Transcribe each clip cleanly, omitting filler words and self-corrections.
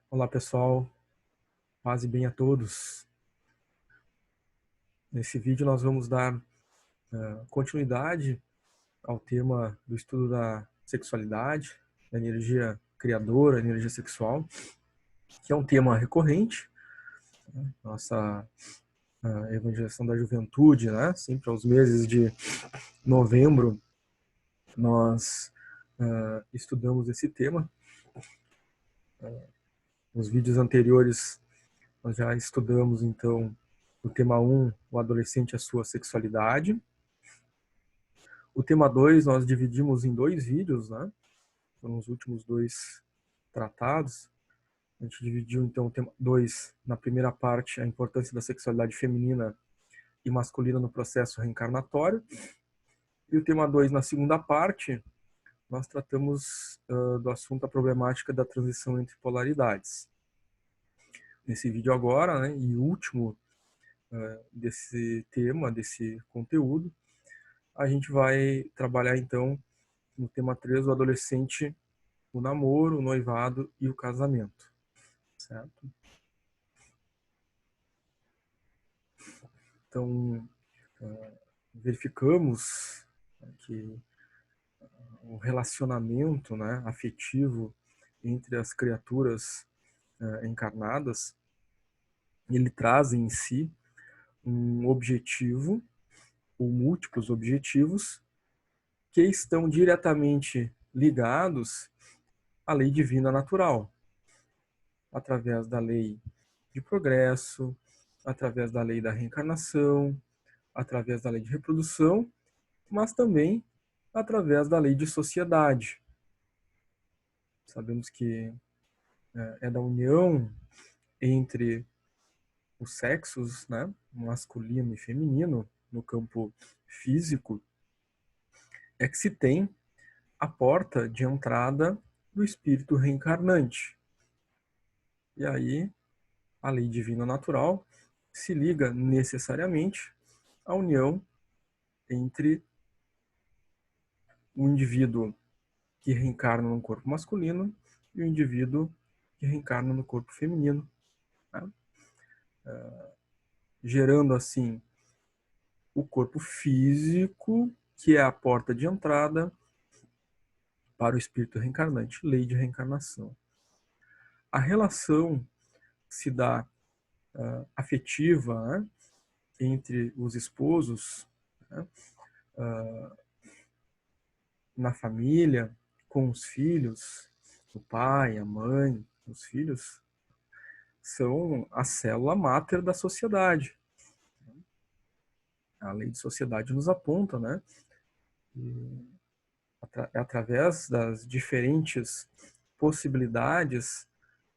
Olá pessoal, paz e bem a todos. Nesse vídeo nós vamos dar continuidade ao tema do estudo da sexualidade, da energia criadora, energia sexual, que é um tema recorrente, nossa evangelização da juventude, né? Sempre aos meses de novembro nós estudamos esse tema. Nos vídeos anteriores nós já estudamos então o tema 1, o adolescente e a sua sexualidade. O tema 2 nós dividimos em 2 vídeos, né? Foram os últimos 2 tratados. A gente dividiu então o tema 2 na primeira parte, a importância da sexualidade feminina e masculina no processo reencarnatório. E o tema 2 na segunda parte, nós tratamos do assunto a problemática da transição entre polaridades. Nesse vídeo agora, né, e último desse tema, desse conteúdo, a gente vai trabalhar então no tema 3, o adolescente, o namoro, o noivado e o casamento, certo? Então, verificamos que o relacionamento, né, afetivo entre as criaturas encarnadas, ele traz em si um objetivo, ou múltiplos objetivos, que estão diretamente ligados à lei divina natural, através da lei de progresso, através da lei da reencarnação, através da lei de reprodução, mas também através da lei de sociedade. Sabemos que é da união entre os sexos, né, masculino e feminino, no campo físico, é que se tem a porta de entrada do espírito reencarnante. E aí, a lei divina natural se liga necessariamente à união entre o indivíduo que reencarna no corpo masculino e o indivíduo que reencarna no corpo feminino, né? Gerando assim o corpo físico, que é a porta de entrada para o espírito reencarnante, lei de reencarnação. A relação se dá afetiva, né, entre os esposos, né, na família, com os filhos, o pai, a mãe, os filhos, são a célula máter da sociedade. A lei de sociedade nos aponta, né? E através das diferentes possibilidades,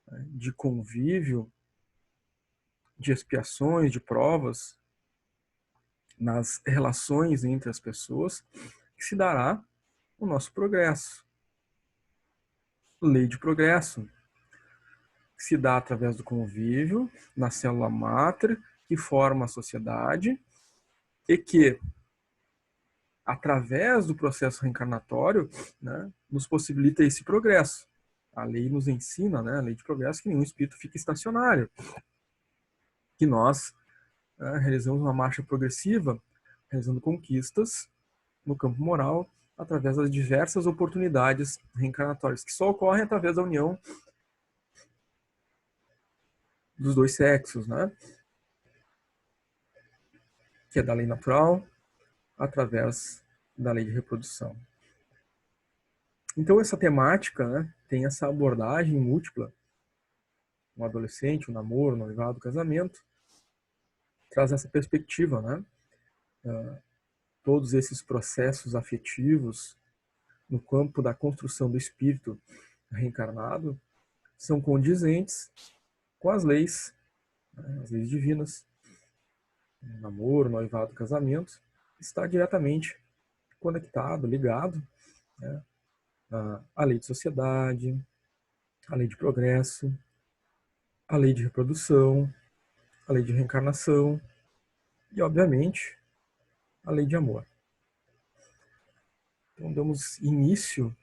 né, de convívio, de expiações, de provas, nas relações entre as pessoas, que se dará o nosso progresso. Lei de progresso, que se dá através do convívio, na célula máter, que forma a sociedade, e que, através do processo reencarnatório, né, nos possibilita esse progresso. A lei nos ensina, né, a lei de progresso, que nenhum espírito fica estacionário, que nós realizamos uma marcha progressiva, realizando conquistas no campo moral, através das diversas oportunidades reencarnatórias, que só ocorrem através da união dos dois sexos, né? Que é da lei natural, através da lei de reprodução. Então, essa temática, né, tem essa abordagem múltipla, um adolescente, um namoro, um noivado, um casamento, traz essa perspectiva, né? Todos esses processos afetivos no campo da construção do espírito reencarnado são condizentes com as leis, né, as leis divinas. Namoro, noivado, casamento, está diretamente conectado, ligado, né, à lei de sociedade, à lei de progresso, à lei de reprodução, à lei de reencarnação e, obviamente, à lei de amor. Então, damos início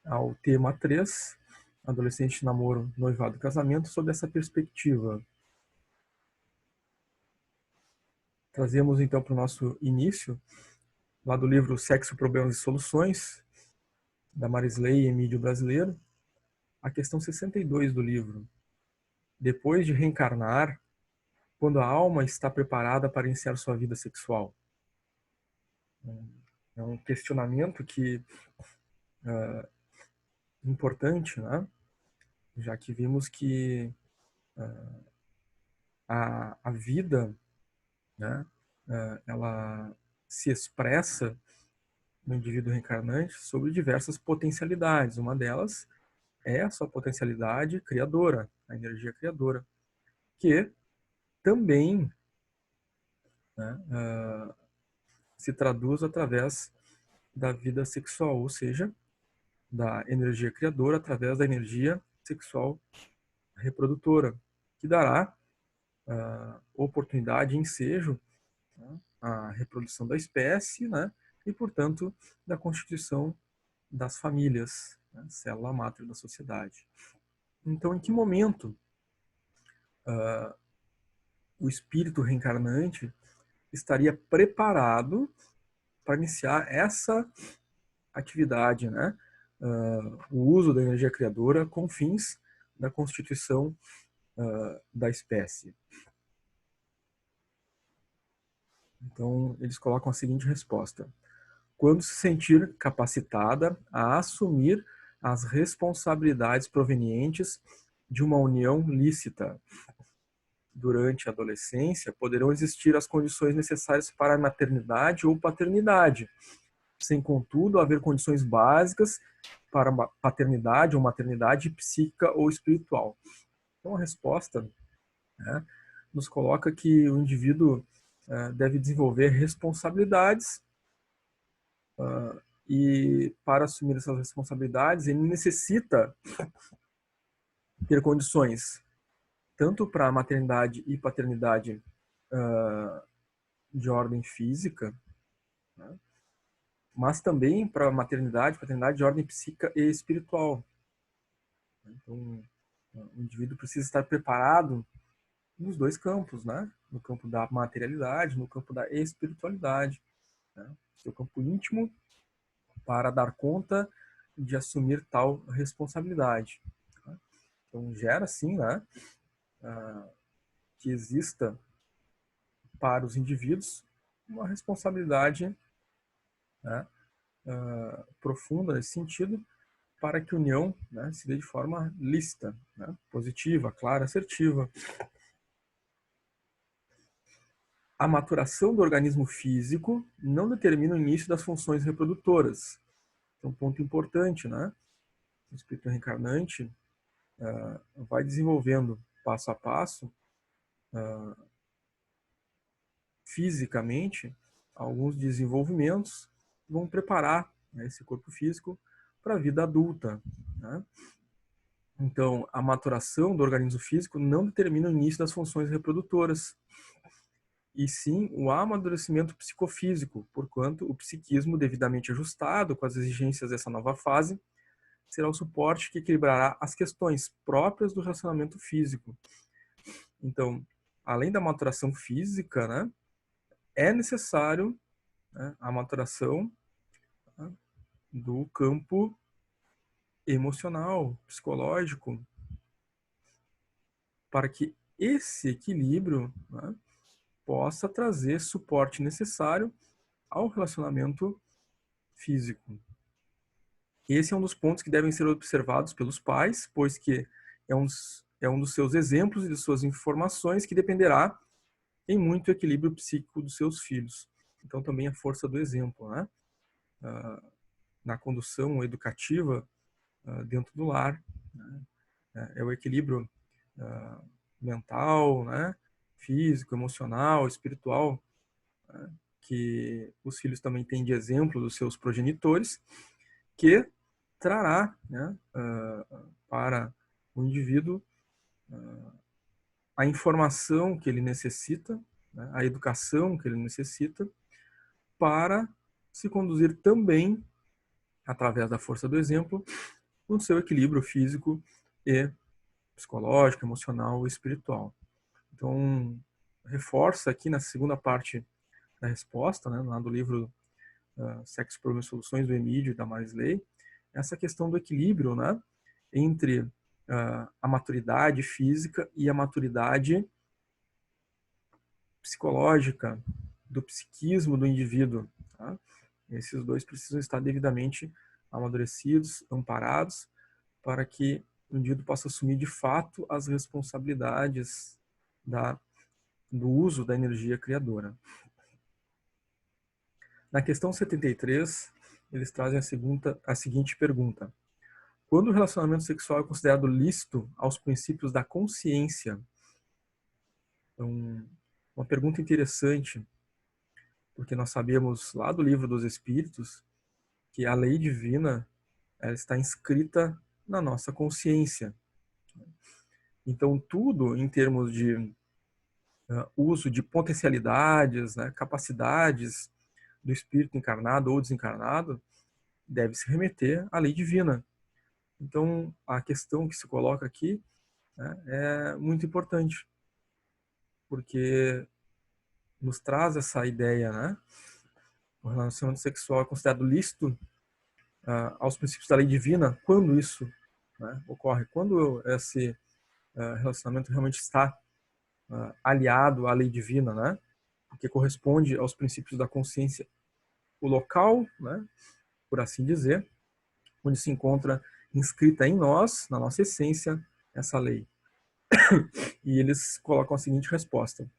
ao tema 3, adolescente, namoro, noivado e casamento sob essa perspectiva. Trazemos então para o nosso início, lá do livro Sexo, Problemas e Soluções, da Marisley e Emílio Brasileiro, a questão 62 do livro. Depois de reencarnar, quando a alma está preparada para iniciar sua vida sexual? É um questionamento que importante, né? Já que vimos que a vida, né, ela se expressa no indivíduo reencarnante sobre diversas potencialidades. Uma delas é a sua potencialidade criadora, a energia criadora, que também, né, se traduz através da vida sexual, ou seja, da energia criadora através da energia sexual reprodutora, que dará oportunidade e ensejo, né, à reprodução da espécie, né, e, portanto, da constituição das famílias, né, célula máter da sociedade. Então, em que momento o espírito reencarnante estaria preparado para iniciar essa atividade, né? O uso da energia criadora com fins da constituição da espécie. Então, eles colocam a seguinte resposta: quando se sentir capacitada a assumir as responsabilidades provenientes de uma união lícita. Durante a adolescência, poderão existir as condições necessárias para a maternidade ou paternidade, sem, contudo, haver condições básicas para uma paternidade ou maternidade psíquica ou espiritual. Então, a resposta, né, nos coloca que o indivíduo deve desenvolver responsabilidades e, para assumir essas responsabilidades, ele necessita ter condições tanto para a maternidade e paternidade de ordem física, né, mas também para a maternidade e paternidade de ordem psíquica e espiritual. Então, o indivíduo precisa estar preparado nos dois campos, né? No campo da materialidade, no campo da espiritualidade, né? Seu campo íntimo, para dar conta de assumir tal responsabilidade. Tá? Então, gera, sim, né, que exista para os indivíduos uma responsabilidade, né, profunda nesse sentido, para que a união, né, se dê de forma lícita, né, positiva, clara, assertiva. A maturação do organismo físico não determina o início das funções reprodutoras. É um ponto importante, né? O espírito reencarnante vai desenvolvendo passo a passo, fisicamente, alguns desenvolvimentos que vão preparar, né, esse corpo físico para a vida adulta, né? Então, a maturação do organismo físico não determina o início das funções reprodutoras, e sim o amadurecimento psicofísico, porquanto o psiquismo devidamente ajustado com as exigências dessa nova fase será o suporte que equilibrará as questões próprias do relacionamento físico. Então, além da maturação física, né, é necessário, né, a maturação, né, do campo emocional, psicológico, para que esse equilíbrio, né, possa trazer suporte necessário ao relacionamento físico. Esse é um dos pontos que devem ser observados pelos pais, pois que é um dos seus exemplos e de suas informações que dependerá em muito o equilíbrio psíquico dos seus filhos. Então, também a força do exemplo, né? Na condução educativa dentro do lar, né? É o equilíbrio mental, né? Físico, emocional, espiritual, né, que os filhos também têm de exemplo dos seus progenitores, que trará, né, para o indivíduo a informação que ele necessita, né, a educação que ele necessita para se conduzir também, através da força do exemplo, no seu equilíbrio físico e psicológico, emocional e espiritual. Então, reforça aqui na segunda parte da resposta, né, lá do livro Sexo, Problemas e Soluções, do Emílio e da Marisley, essa questão do equilíbrio, né, entre a maturidade física e a maturidade psicológica, do psiquismo do indivíduo. Tá? Esses dois precisam estar devidamente amadurecidos, amparados, para que o indivíduo possa assumir de fato as responsabilidades do uso da energia criadora. Na questão 73, eles trazem a seguinte pergunta. Quando o relacionamento sexual é considerado lícito aos princípios da consciência? Então, uma pergunta interessante, porque nós sabemos lá do Livro dos Espíritos que a lei divina ela está inscrita na nossa consciência. Então, tudo em termos de uso de potencialidades, né, capacidades do espírito encarnado ou desencarnado, deve se remeter à lei divina. Então, a questão que se coloca aqui, né, é muito importante, porque nos traz essa ideia, né? O relacionamento sexual é considerado lícito aos princípios da lei divina quando isso, né, ocorre, quando esse relacionamento realmente está aliado à lei divina, né? Porque corresponde aos princípios da consciência, o local, né, por assim dizer, onde se encontra inscrita em nós, na nossa essência, essa lei. E eles colocam a seguinte resposta: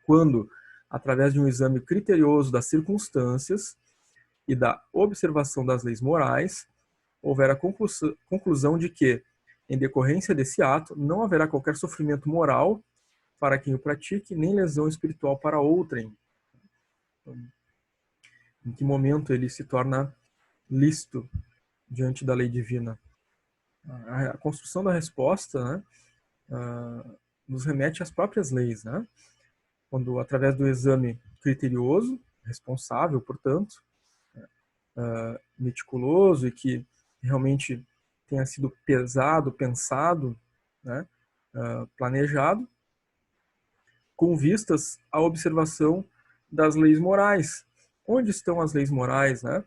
quando, através de um exame criterioso das circunstâncias e da observação das leis morais, houver a conclusão de que, em decorrência desse ato, não haverá qualquer sofrimento moral para quem o pratique, nem lesão espiritual para outrem. Então, em que momento ele se torna lícito diante da lei divina? A construção da resposta, né, nos remete às próprias leis, né? Quando, através do exame criterioso, responsável, portanto, meticuloso e que realmente tenha sido pesado, pensado, né, planejado, com vistas à observação das leis morais. Onde estão as leis morais, né?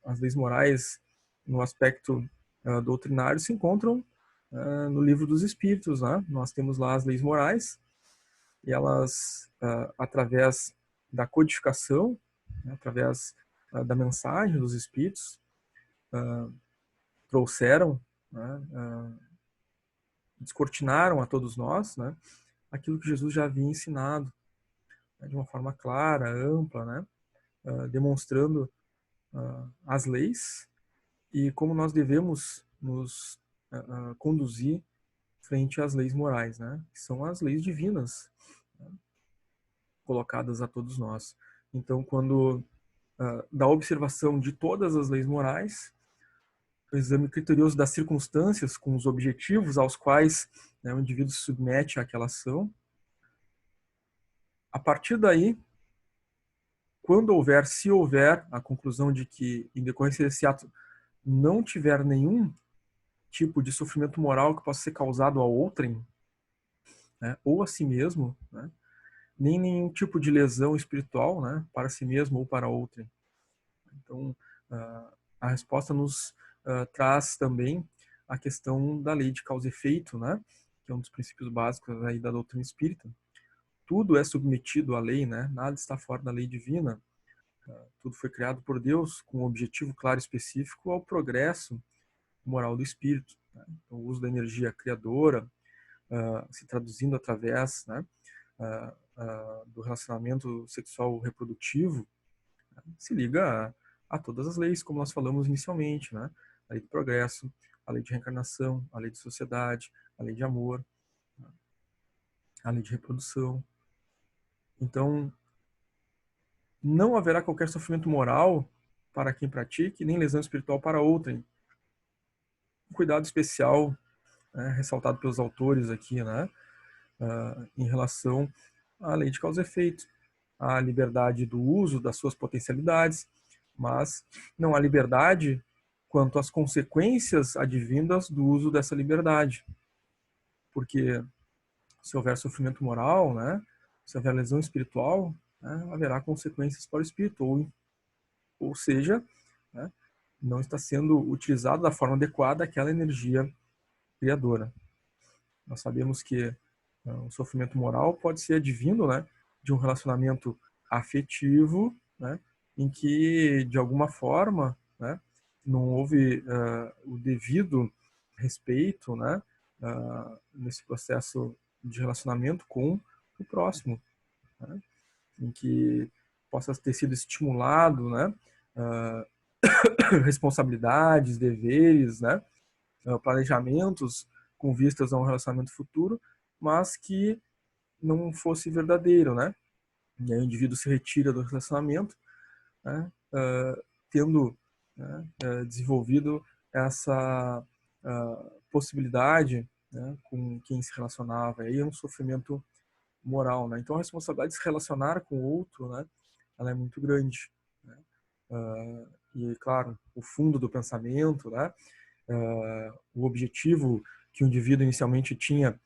As leis morais, no aspecto doutrinário, se encontram no Livro dos Espíritos, né? Nós temos lá as leis morais, e elas, através da codificação, né, através da mensagem dos Espíritos, trouxeram, né, descortinaram a todos nós, né, aquilo que Jesus já havia ensinado, né, de uma forma clara, ampla, né, demonstrando as leis e como nós devemos nos conduzir frente às leis morais, né, que são as leis divinas, né, colocadas a todos nós. Então, quando da observação de todas as leis morais, o exame criterioso das circunstâncias com os objetivos aos quais, né, o indivíduo se submete àquela ação. A partir daí, se houver a conclusão de que, em decorrência desse ato, não tiver nenhum tipo de sofrimento moral que possa ser causado a outrem, né, ou a si mesmo, né, nem nenhum tipo de lesão espiritual, né, para si mesmo ou para outrem. Então, a resposta nos traz também a questão da lei de causa e efeito, né, que é um dos princípios básicos aí da doutrina espírita. Tudo é submetido à lei, né, nada está fora da lei divina. Tudo foi criado por Deus com um objetivo claro e específico ao progresso moral do espírito. Né? Então, o uso da energia criadora, se traduzindo através, né, do relacionamento sexual reprodutivo, né, se liga a todas as leis, como nós falamos inicialmente, né? A lei do progresso, a lei de reencarnação, a lei de sociedade, a lei de amor, né? A lei de reprodução. Então, não haverá qualquer sofrimento moral para quem pratique, nem lesão espiritual para outrem. Um cuidado especial, né, ressaltado pelos autores aqui, né, em relação à lei de causa e efeito, à liberdade do uso das suas potencialidades, mas não há liberdade quanto às consequências advindas do uso dessa liberdade. Porque se houver sofrimento moral, né, se houver lesão espiritual, né, haverá consequências para o espírito, ou seja, né, não está sendo utilizado da forma adequada aquela energia criadora. Nós sabemos que o sofrimento moral pode ser advindo, né, de um relacionamento afetivo, né, em que, de alguma forma, né, não houve o devido respeito, né, nesse processo de relacionamento com o próximo, né, em que possa ter sido estimulado, né, responsabilidades, deveres, né, planejamentos com vistas a um relacionamento futuro, mas que não fosse verdadeiro, né? E aí o indivíduo se retira do relacionamento, né? Tendo, né, desenvolvido essa possibilidade, né, com quem se relacionava. Aí é um sofrimento moral, né? Então a responsabilidade de se relacionar com o outro, né, ela é muito grande, né? E claro, o fundo do pensamento, né, o objetivo que o indivíduo inicialmente tinha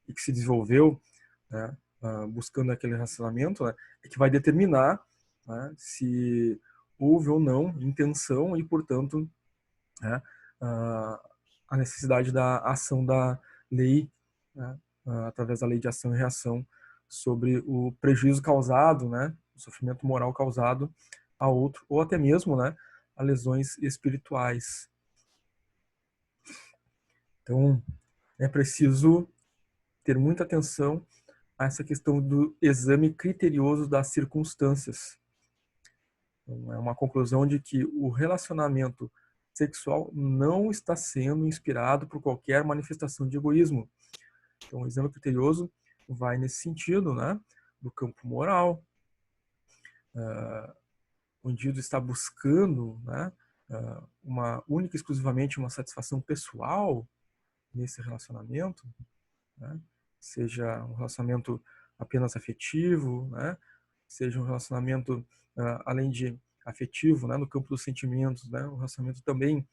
e que se desenvolveu, né, buscando aquele relacionamento, né, é que vai determinar, né, se houve ou não intenção e, portanto, né, a necessidade da ação da lei, né, através da lei de ação e reação, sobre o prejuízo causado, né, o sofrimento moral causado a outro, ou até mesmo, né, a lesões espirituais. Então, é preciso ter muita atenção a essa questão do exame criterioso das circunstâncias. Então, é uma conclusão de que o relacionamento sexual não está sendo inspirado por qualquer manifestação de egoísmo. Então, o exame criterioso vai nesse sentido, né, do campo moral. O indivíduo está buscando, né, uma única e exclusivamente uma satisfação pessoal nesse relacionamento, né, seja um relacionamento apenas afetivo, né, seja um relacionamento além de afetivo, né, no campo dos sentimentos, né, um relacionamento também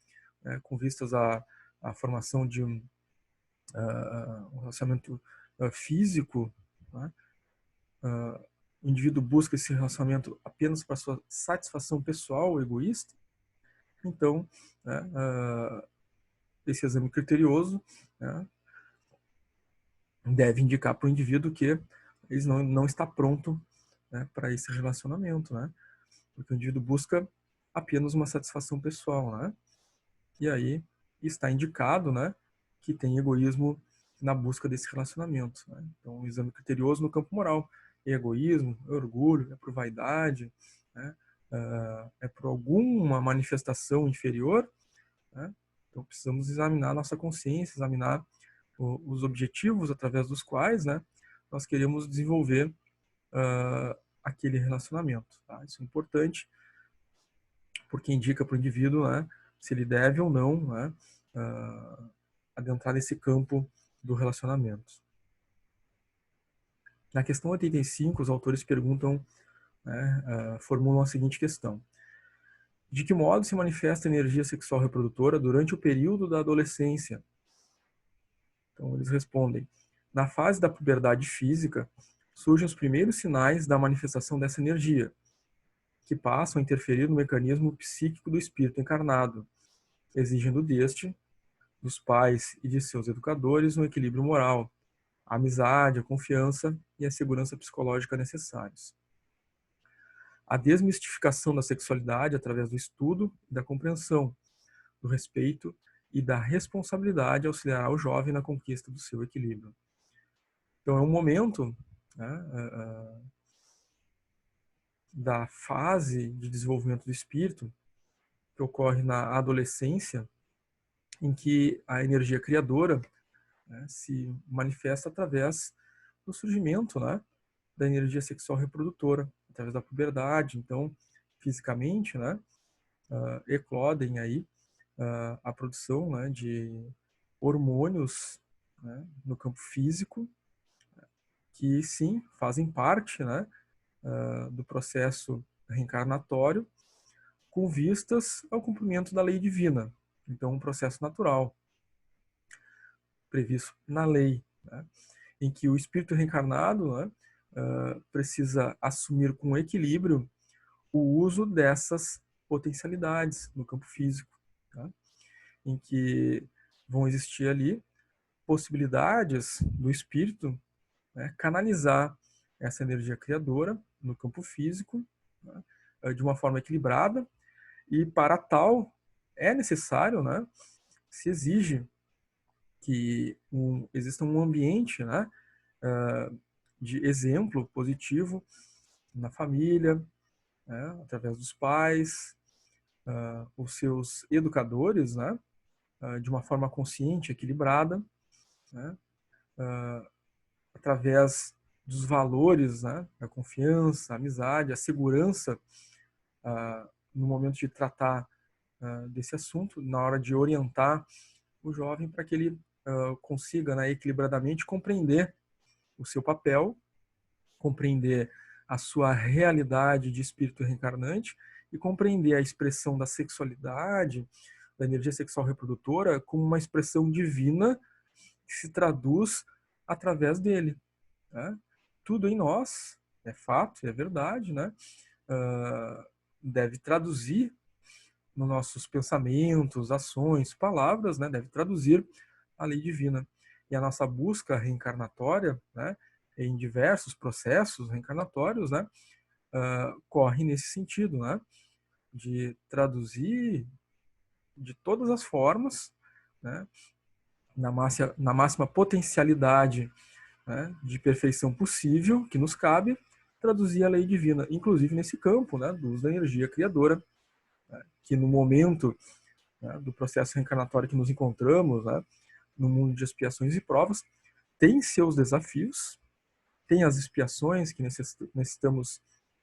com vistas à formação de um relacionamento físico, né, o indivíduo busca esse relacionamento apenas para sua satisfação pessoal, egoísta, então, né, esse exame criterioso, né, deve indicar para o indivíduo que ele não está pronto, né, para esse relacionamento, né? Porque o indivíduo busca apenas uma satisfação pessoal, né? E aí está indicado, né, que tem egoísmo na busca desse relacionamento, né? Então, um exame criterioso no campo moral é egoísmo, é orgulho, é por vaidade, né? É por alguma manifestação inferior, né? Então, precisamos examinar nossa consciência, examinar os objetivos através dos quais, né, nós queremos desenvolver aquele relacionamento. Tá? Isso é importante, porque indica para o indivíduo, né, se ele deve ou não, né, adentrar nesse campo do relacionamento. Na questão 85, os autores perguntam, né, formulam a seguinte questão: de que modo se manifesta a energia sexual reprodutora durante o período da adolescência? Então, eles respondem: na fase da puberdade física, surgem os primeiros sinais da manifestação dessa energia, que passam a interferir no mecanismo psíquico do espírito encarnado, exigindo deste, dos pais e de seus educadores, um equilíbrio moral, a amizade, a confiança e a segurança psicológica necessários. A desmistificação da sexualidade através do estudo e da compreensão, do respeito e da responsabilidade auxiliará o jovem na conquista do seu equilíbrio. Então, é um momento, né, da fase de desenvolvimento do espírito que ocorre na adolescência, em que a energia criadora, né, se manifesta através do surgimento, né, da energia sexual reprodutora, através da puberdade. Então, fisicamente, né, eclodem aí a produção, né, de hormônios, né, no campo físico, que sim fazem parte, né, do processo reencarnatório, com vistas ao cumprimento da lei divina. Então, um processo natural, previsto na lei, né, em que o espírito reencarnado, né, precisa assumir com equilíbrio o uso dessas potencialidades no campo físico, tá? Em que vão existir ali possibilidades do espírito, né, canalizar essa energia criadora no campo físico, né, de uma forma equilibrada, e para tal é necessário, né, se exige que exista um ambiente, né, de exemplo positivo na família, né, através dos pais, os seus educadores, né, de uma forma consciente, equilibrada, né, através dos valores, né, da confiança, a amizade, a segurança, no momento de tratar desse assunto, na hora de orientar o jovem para que ele consiga, né, equilibradamente compreender o seu papel, compreender a sua realidade de espírito reencarnante e compreender a expressão da sexualidade, da energia sexual reprodutora, como uma expressão divina que se traduz através dele, né? Tudo em nós, é fato, é verdade, né? Deve traduzir nos nossos pensamentos, ações, palavras, né? Deve traduzir a lei divina. E a nossa busca reencarnatória, né, em diversos processos reencarnatórios, né, corre nesse sentido, né, de traduzir de todas as formas, né, na máxima potencialidade, né, de perfeição possível que nos cabe, traduzir a lei divina, inclusive nesse campo, né, do uso da energia criadora, né, que no momento, né, do processo reencarnatório que nos encontramos, né, no mundo de expiações e provas, tem seus desafios, tem as expiações que necessitamos,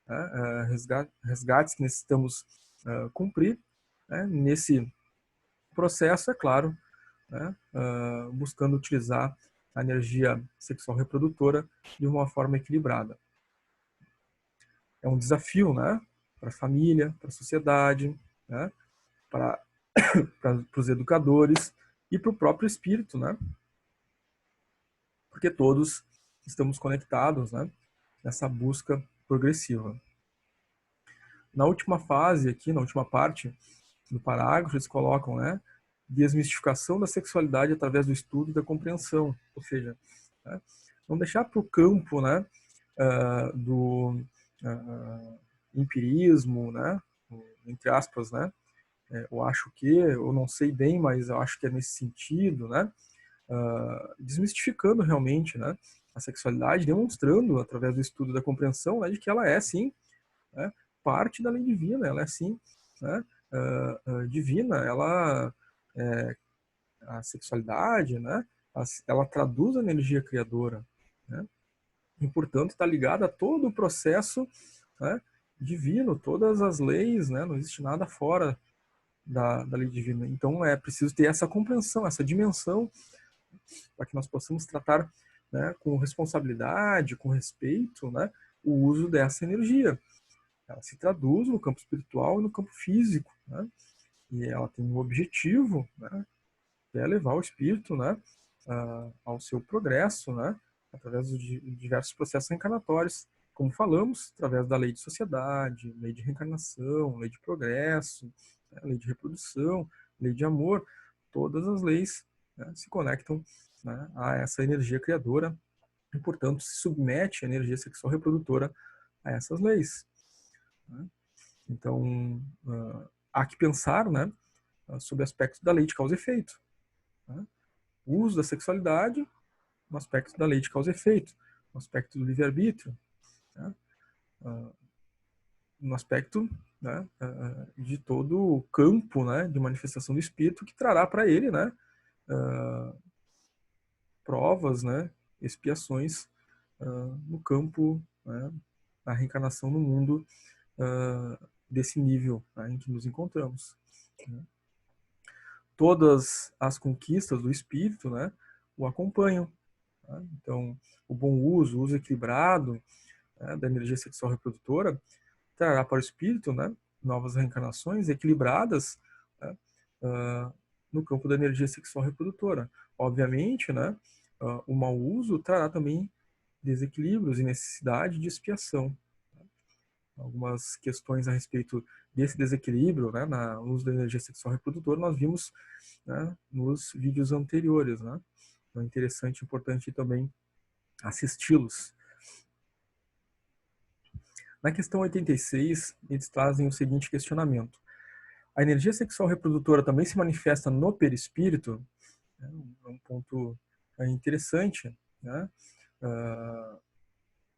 né, resgates que necessitamos cumprir, né, nesse processo, é claro, né, buscando utilizar a energia sexual reprodutora de uma forma equilibrada. É um desafio, né, para a família, para a sociedade, né, para os educadores e para o próprio espírito, né, porque todos estamos conectados, né, nessa busca progressiva. Na última fase aqui, na última parte do parágrafo, eles colocam, né, desmistificação da sexualidade através do estudo e da compreensão, ou seja, né, não deixar para o campo, né, do empirismo, né, entre aspas, né, eu acho que, eu não sei bem, mas eu acho que é nesse sentido, né, desmistificando realmente, né, a sexualidade, demonstrando através do estudo e da compreensão, né, de que ela é sim, né, parte da lei divina, ela é sim, né, divina, ela a sexualidade, né, ela traduz a energia criadora, né, e portanto está ligada a todo o processo, né, divino, todas as leis, né, não existe nada fora da lei divina. Então é preciso ter essa compreensão, essa dimensão, para que nós possamos tratar, né, com responsabilidade, com respeito, né, o uso dessa energia. Ela se traduz no campo espiritual e no campo físico, né, e ela tem um objetivo, né, que é levar o espírito, né, ao seu progresso, né, através de diversos processos reencarnatórios, como falamos, através da lei de sociedade, lei de reencarnação, lei de progresso, né, lei de reprodução, lei de amor, todas as leis, né, se conectam, né, a essa energia criadora e, portanto, se submete a energia sexual reprodutora a essas leis, né? Então, há que pensar, né, sobre aspectos da lei de causa e efeito, né? O uso da sexualidade no aspecto da lei de causa e efeito, no aspecto do livre-arbítrio, né, no aspecto, né, de todo o campo, né, de manifestação do espírito que trará para ele, né, provas, né, expiações no campo, né, da reencarnação no mundo desse nível, né, em que nos encontramos, né. Todas as conquistas do espírito, né, o acompanham, né? Então, o bom uso, o uso equilibrado, né, da energia sexual reprodutora trará para o espírito, né, novas reencarnações equilibradas, né, no campo da energia sexual reprodutora. Obviamente, né, o mau uso trará também desequilíbrios e necessidade de expiação. Algumas questões a respeito desse desequilíbrio, né, no uso da energia sexual reprodutora, nós vimos, né, nos vídeos anteriores, né? Então é interessante e importante também assisti-los. Na questão 86, eles trazem o seguinte questionamento: a energia sexual reprodutora também se manifesta no perispírito? É um ponto interessante, né?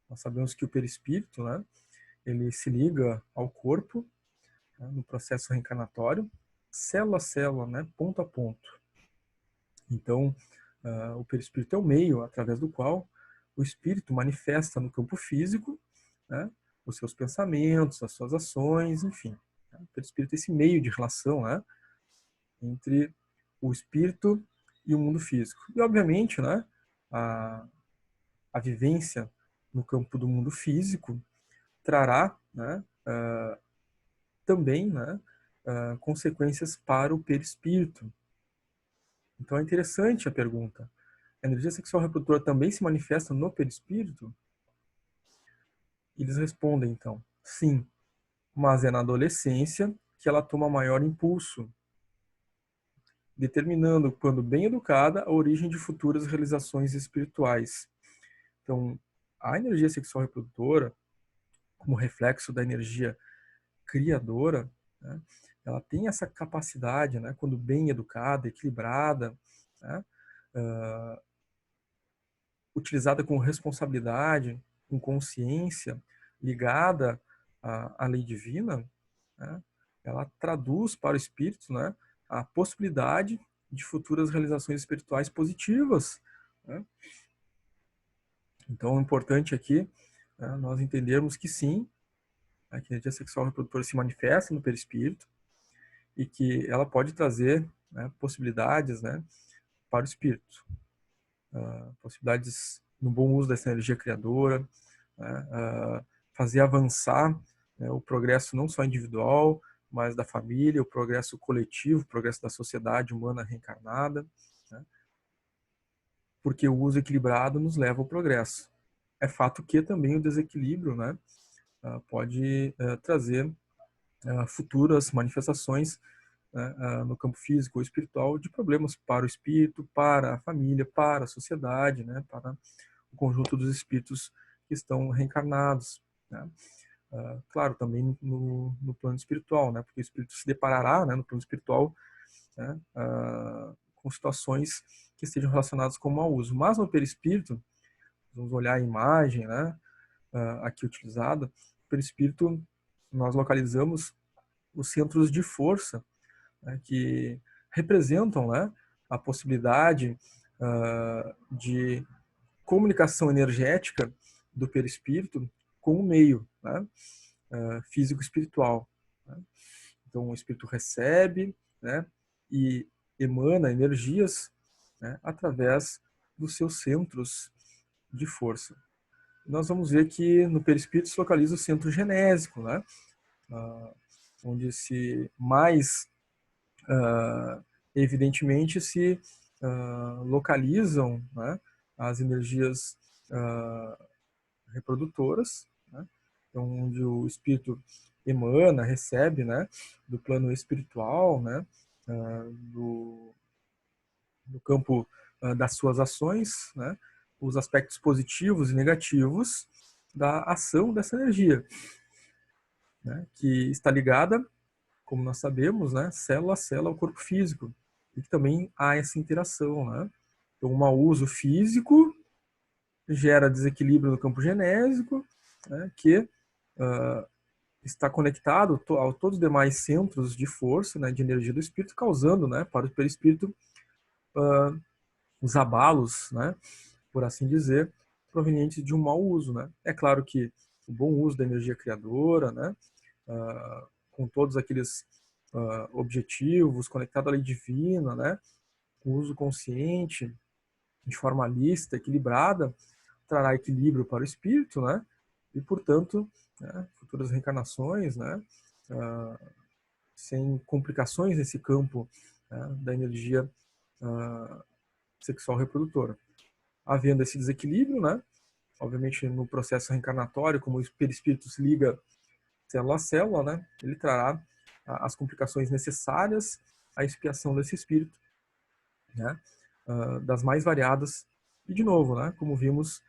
Nós sabemos que o perispírito, né, ele se liga ao corpo, né, no processo reencarnatório, célula a célula, né, ponto a ponto. Então, o perispírito é o meio através do qual o espírito manifesta no campo físico, né, os seus pensamentos, as suas ações, enfim. O perispírito é esse meio de relação, né, entre o espírito e o mundo físico. E, obviamente, né, a vivência no campo do mundo físico trará, né, também, né, consequências para o perispírito. Então é interessante a pergunta. A energia sexual reprodutora também se manifesta no perispírito? Eles respondem, então, sim, mas é na adolescência que ela toma maior impulso, determinando, quando bem educada, a origem de futuras realizações espirituais. Então, a energia sexual reprodutora, como reflexo da energia criadora, né, ela tem essa capacidade, né, quando bem educada, equilibrada, né, utilizada com responsabilidade, com consciência, ligada à lei divina, né, ela traduz para o espírito, né, a possibilidade de futuras realizações espirituais positivas, né? Então, o importante aqui, né, nós entendermos que sim, a energia sexual reprodutora se manifesta no perispírito e que ela pode trazer, né, possibilidades, né, para o espírito. Possibilidades no bom uso dessa energia criadora, né, fazer avançar, né, o progresso não só individual, mas da família, o progresso coletivo, o progresso da sociedade humana reencarnada, né, porque o uso equilibrado nos leva ao progresso. É fato que também o desequilíbrio, né, pode trazer futuras manifestações, né, no campo físico ou espiritual de problemas para o espírito, para a família, para a sociedade, né, para o conjunto dos espíritos que estão reencarnados, né. Claro, também no plano espiritual, né, porque o espírito se deparará, né, no plano espiritual, né, com situações que estejam relacionadas com o mau uso. Mas no perispírito, vamos olhar a imagem, né, aqui utilizada, no perispírito nós localizamos os centros de força, né, que representam, né, a possibilidade de comunicação energética do perispírito com o meio, né, físico-espiritual, né? Então o espírito recebe, né, e emana energias, né, através dos seus centros de força. Nós vamos ver que no perispírito se localiza o centro genésico, né, onde se mais evidentemente se localizam, né, as energias reprodutoras, né, então, onde o espírito emana, recebe, né, do plano espiritual, né, do campo das suas ações, né, os aspectos positivos e negativos da ação dessa energia, né, que está ligada, como nós sabemos, né, célula a célula ao corpo físico, e que também há essa interação, né? Então, um mau uso físico gera desequilíbrio no campo genésico, né, que está conectado a todos os demais centros de força, né, de energia do espírito, causando, né, para o perispírito os abalos, né, por assim dizer, provenientes de um mau uso, né? É claro que o bom uso da energia criadora, né, com todos aqueles objetivos, conectado à lei divina, né, o uso consciente, de forma lista, equilibrada, trará equilíbrio para o espírito, né, e portanto, né, futuras reencarnações, né, sem complicações nesse campo, né, da energia sexual reprodutora. Havendo esse desequilíbrio, né, obviamente no processo reencarnatório, como o perispírito se liga célula a célula, né, ele trará as complicações necessárias à expiação desse espírito, né, das mais variadas. E, de novo, né, como vimos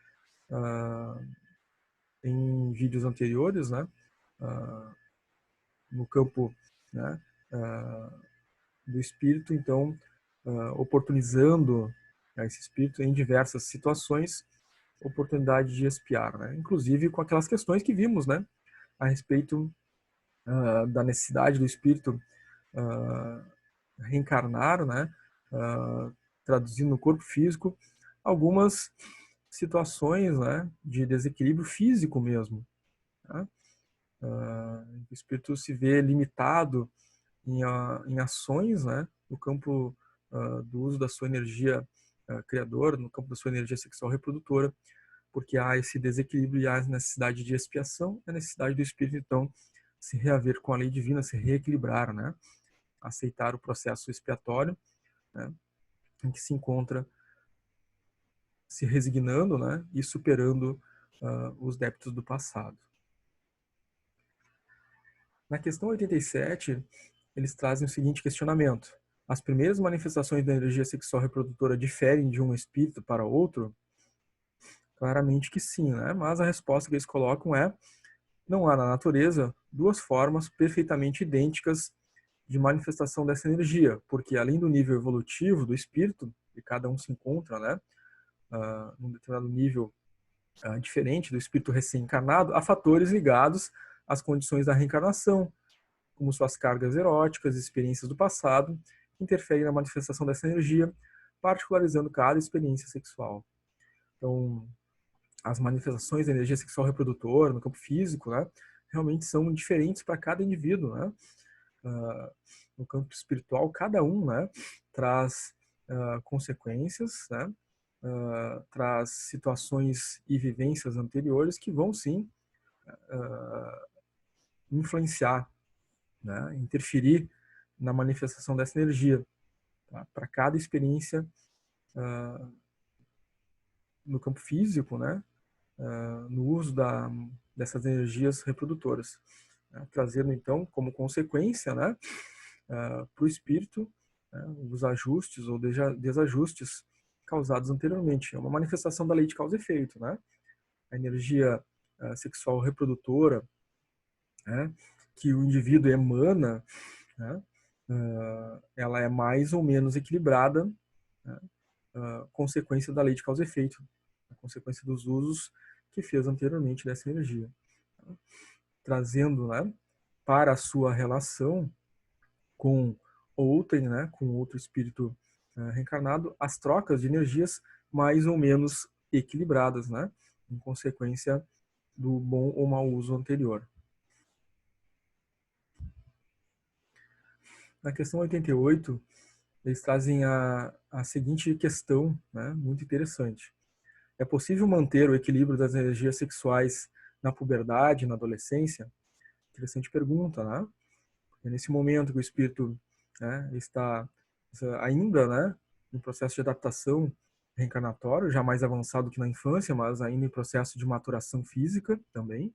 em vídeos anteriores, né, no campo, né, do espírito, então, oportunizando, né, esse espírito em diversas situações, oportunidade de expiar, né, inclusive com aquelas questões que vimos, né, a respeito da necessidade do espírito reencarnar, né, traduzindo no corpo físico, algumas situações, né, de desequilíbrio físico mesmo, né? O espírito se vê limitado em ações, né, no campo do uso da sua energia criadora, no campo da sua energia sexual reprodutora, porque há esse desequilíbrio e há a necessidade de expiação, a necessidade do espírito, então, se reaver com a lei divina, se reequilibrar, né, aceitar o processo expiatório, né, em que se encontra se resignando, né, e superando os débitos do passado. Na questão 87, eles trazem o seguinte questionamento: as primeiras manifestações da energia sexual reprodutora diferem de um espírito para outro? Claramente que sim, né? Mas a resposta que eles colocam é: não há na natureza duas formas perfeitamente idênticas de manifestação dessa energia, porque além do nível evolutivo do espírito, e cada um se encontra, né, num determinado nível diferente do espírito recém-encarnado, há fatores ligados às condições da reencarnação, como suas cargas eróticas, experiências do passado, que interferem na manifestação dessa energia, particularizando cada experiência sexual. Então, as manifestações da energia sexual reprodutora no campo físico, né, realmente são diferentes para cada indivíduo, né? No campo espiritual, cada um, né, traz consequências, né, traz situações e vivências anteriores que vão sim influenciar, né, interferir na manifestação dessa energia, tá? Para cada experiência no campo físico, né, no uso dessas energias reprodutoras, né, trazendo então como consequência, né, para o espírito, né, os ajustes ou desajustes causados anteriormente. É uma manifestação da lei de causa e efeito, né? A energia sexual reprodutora, né, que o indivíduo emana, né, ela é mais ou menos equilibrada, né, consequência da lei de causa e efeito, a consequência dos usos que fez anteriormente dessa energia, né, trazendo, né, para a sua relação com outrem, né, com outro espírito reencarnado, as trocas de energias mais ou menos equilibradas, né, em consequência do bom ou mau uso anterior. Na questão 88, eles trazem a seguinte questão, né, muito interessante. É possível manter o equilíbrio das energias sexuais na puberdade, na adolescência? Interessante pergunta, né? Porque nesse momento que o espírito, né, está ainda, né, em processo de adaptação reencarnatório, já mais avançado que na infância, mas ainda em processo de maturação física também.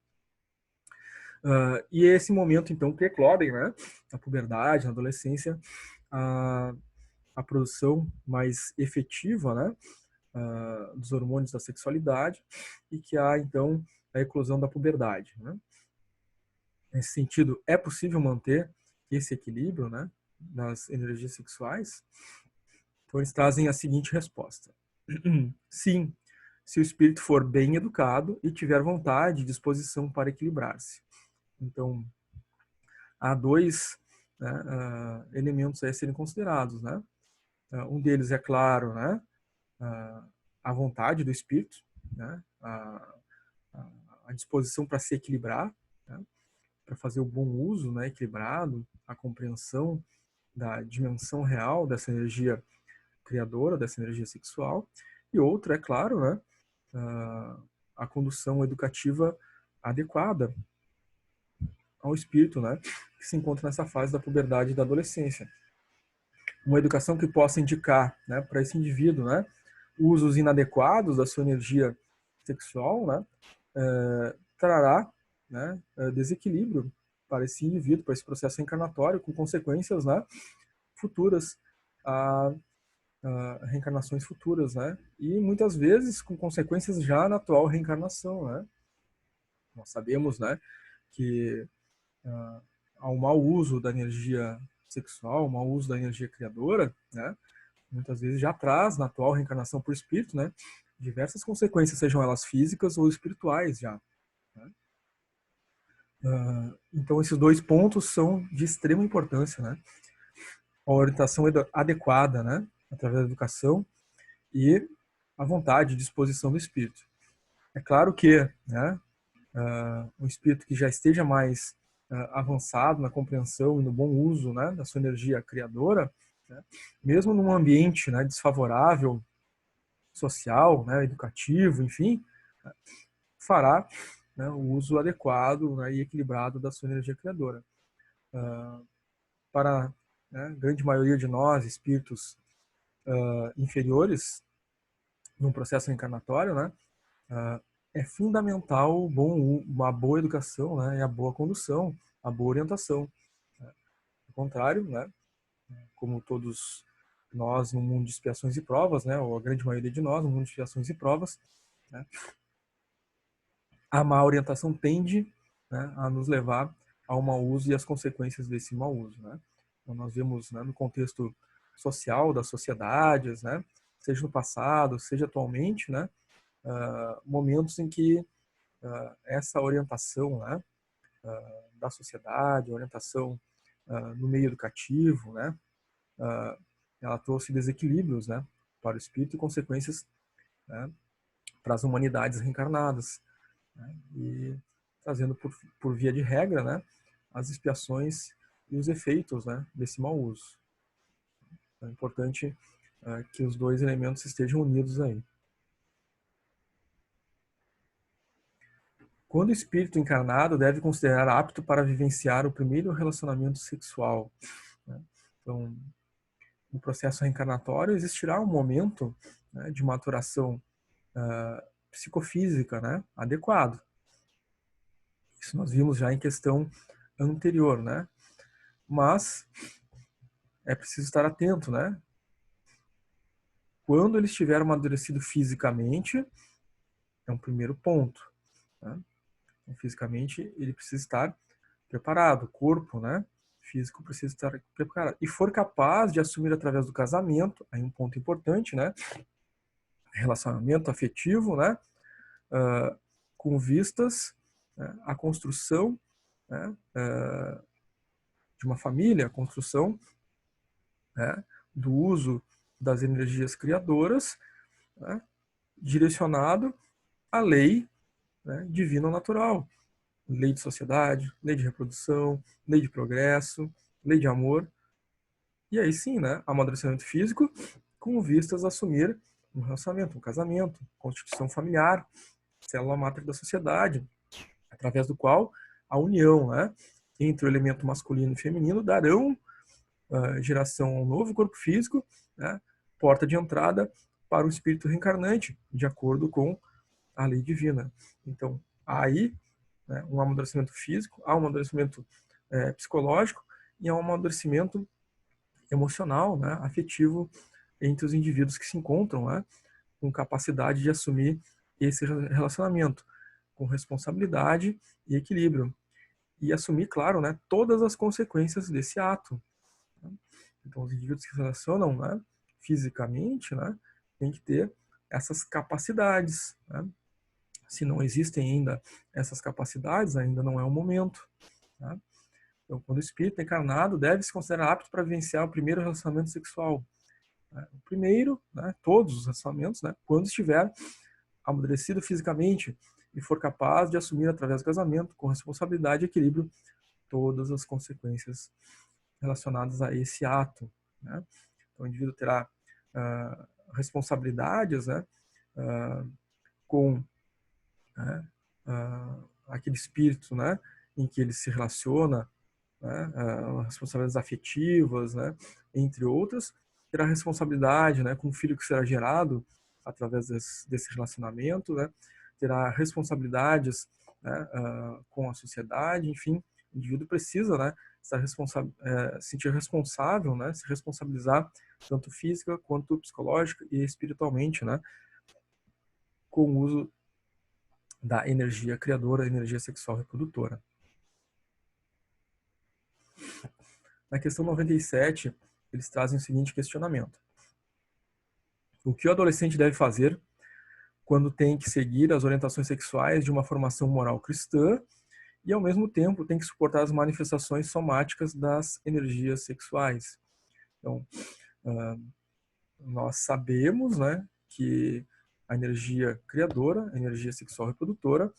E esse momento, então, que eclodem, né, na puberdade, na adolescência, a produção mais efetiva, né, dos hormônios da sexualidade, e que há, então, a eclosão da puberdade, né? Nesse sentido, é possível manter esse equilíbrio, né, nas energias sexuais? Então, eles trazem a seguinte resposta: sim, se o espírito for bem educado e tiver vontade e disposição para equilibrar-se. Então, há dois, né, elementos a serem considerados, né? Um deles é claro, né, a vontade do espírito, né, a disposição para se equilibrar, né, para fazer o bom uso, né, equilibrado, a compreensão da dimensão real dessa energia criadora, dessa energia sexual. E outra, é claro, né, a condução educativa adequada, ao espírito, né, que se encontra nessa fase da puberdade e da adolescência. Uma educação que possa indicar, né, para esse indivíduo, né, usos inadequados da sua energia sexual, né, trará, né, desequilíbrio para esse indivíduo, para esse processo reencarnatório, com consequências, né, futuras, a reencarnações futuras, né, e muitas vezes com consequências já na atual reencarnação, né. Nós sabemos, né, que há um mau uso da energia sexual, um mau uso da energia criadora, né, muitas vezes já traz na atual reencarnação por espírito, né, diversas consequências, sejam elas físicas ou espirituais já. Né? Então esses dois pontos são de extrema importância, né? A orientação adequada, né, através da educação e a vontade e disposição do espírito. É claro que, né, um espírito que já esteja mais avançado na compreensão e no bom uso, né, da sua energia criadora, né, mesmo num ambiente, né, desfavorável, social, né, educativo, enfim, fará, né, o uso adequado, né, e equilibrado da sua energia criadora. Para, né, a grande maioria de nós, espíritos inferiores, num processo reencarnatório, né, é fundamental uma boa educação, né, e a boa condução, a boa orientação. Ao contrário, né, como todos nós no mundo de expiações e provas, né, ou a grande maioria de nós no mundo de expiações e provas, né, a má orientação tende, né, a nos levar ao mau uso e às consequências desse mau uso, né. Então nós vemos, né, no contexto social das sociedades, né, seja no passado, seja atualmente, né, momentos em que essa orientação, né, da sociedade, a orientação no meio educativo, né, ela trouxe desequilíbrios, né, para o espírito e consequências, né, para as humanidades reencarnadas, né, e trazendo por via de regra, né, as expiações e os efeitos, né, desse mau uso. Então, é importante que os dois elementos estejam unidos aí. Quando o espírito encarnado deve considerar apto para vivenciar o primeiro relacionamento sexual, né? Então, no processo reencarnatório existirá um momento, né, de maturação psicofísica, né, adequado. Isso nós vimos já em questão anterior, né? Mas é preciso estar atento, né? Quando ele estiver amadurecido fisicamente, é um primeiro ponto, né? Então, fisicamente ele precisa estar preparado, o corpo, né, físico precisa estar preparado. E for capaz de assumir através do casamento, aí um ponto importante, né, relacionamento afetivo, né, com vistas, né, à construção, né, de uma família, a construção, né, do uso das energias criadoras, né, direcionado à lei, né, divina ou natural. Lei de sociedade, lei de reprodução, lei de progresso, lei de amor. E aí sim, né, amadurecimento físico com vistas a assumir um relacionamento, um casamento, constituição familiar, célula máter da sociedade, através do qual a união, né, entre o elemento masculino e feminino darão geração a um novo corpo físico, né, porta de entrada para o espírito reencarnante, de acordo com a lei divina. Então, aí, né, um amadurecimento físico, há um amadurecimento psicológico e há um amadurecimento emocional, né, afetivo entre os indivíduos que se encontram, né, com capacidade de assumir esse relacionamento, com responsabilidade e equilíbrio. E assumir, claro, né, todas as consequências desse ato. Né? Então, os indivíduos que se relacionam, né, fisicamente, né, têm que ter essas capacidades. Né? Se não existem ainda essas capacidades, ainda não é o momento. Né? Então, quando o espírito é encarnado, deve se considerar apto para vivenciar o primeiro relacionamento sexual. O primeiro, né, todos os relacionamentos, né, quando estiver amadurecido fisicamente e for capaz de assumir através do casamento, com responsabilidade e equilíbrio, todas as consequências relacionadas a esse ato. Né? Então, o indivíduo terá responsabilidades, né, com, né, aquele espírito, né, em que ele se relaciona, né, responsabilidades afetivas, né, entre outras, terá responsabilidade, né, com o filho que será gerado através desse relacionamento, né, terá responsabilidades, né, com a sociedade, enfim, o indivíduo precisa, né, sentir responsável, né, se responsabilizar tanto física quanto psicológica e espiritualmente, né, com o uso da energia criadora, energia sexual reprodutora. Na questão 97, eles trazem o seguinte questionamento: o que o adolescente deve fazer quando tem que seguir as orientações sexuais de uma formação moral cristã e, ao mesmo tempo, tem que suportar as manifestações somáticas das energias sexuais? Então, nós sabemos, né, que a energia criadora, a energia sexual reprodutora,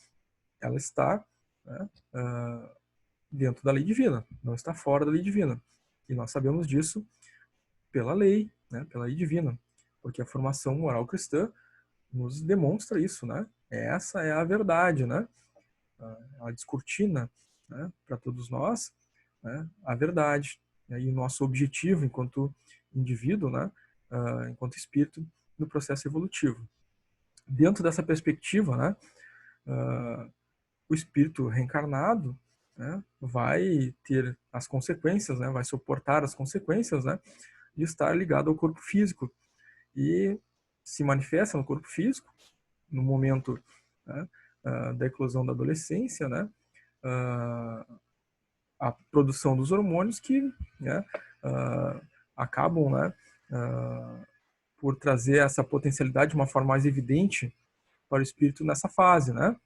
ela está, né, dentro da lei divina, não está fora da lei divina. E nós sabemos disso pela lei, né, pela lei divina, porque a formação moral cristã nos demonstra isso, né? Essa é a verdade, né? Ela descortina, né, para todos nós, né, a verdade, né, e o nosso objetivo enquanto indivíduo, né, enquanto espírito no processo evolutivo. Dentro dessa perspectiva, né, o espírito reencarnado, né, vai ter as consequências, né, vai suportar as consequências, né, de estar ligado ao corpo físico e se manifesta no corpo físico no momento, né, da eclosão da adolescência, né, a produção dos hormônios que, né, acabam, né, por trazer essa potencialidade de uma forma mais evidente para o espírito nessa fase, né?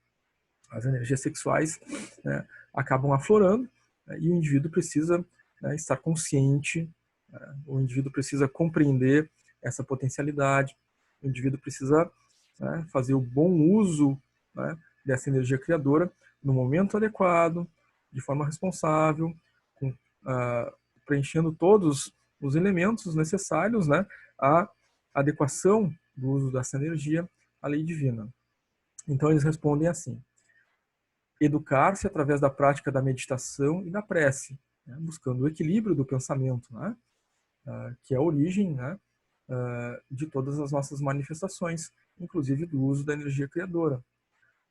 As energias sexuais, né, acabam aflorando, né, e o indivíduo precisa, né, estar consciente, né, o indivíduo precisa compreender essa potencialidade, o indivíduo precisa, né, fazer o bom uso, né, dessa energia criadora no momento adequado, de forma responsável, com, preenchendo todos os elementos necessários, né, à adequação do uso dessa energia à lei divina. Então eles respondem assim: educar-se através da prática da meditação e da prece, né, buscando o equilíbrio do pensamento, né, que é a origem, né, de todas as nossas manifestações, inclusive do uso da energia criadora.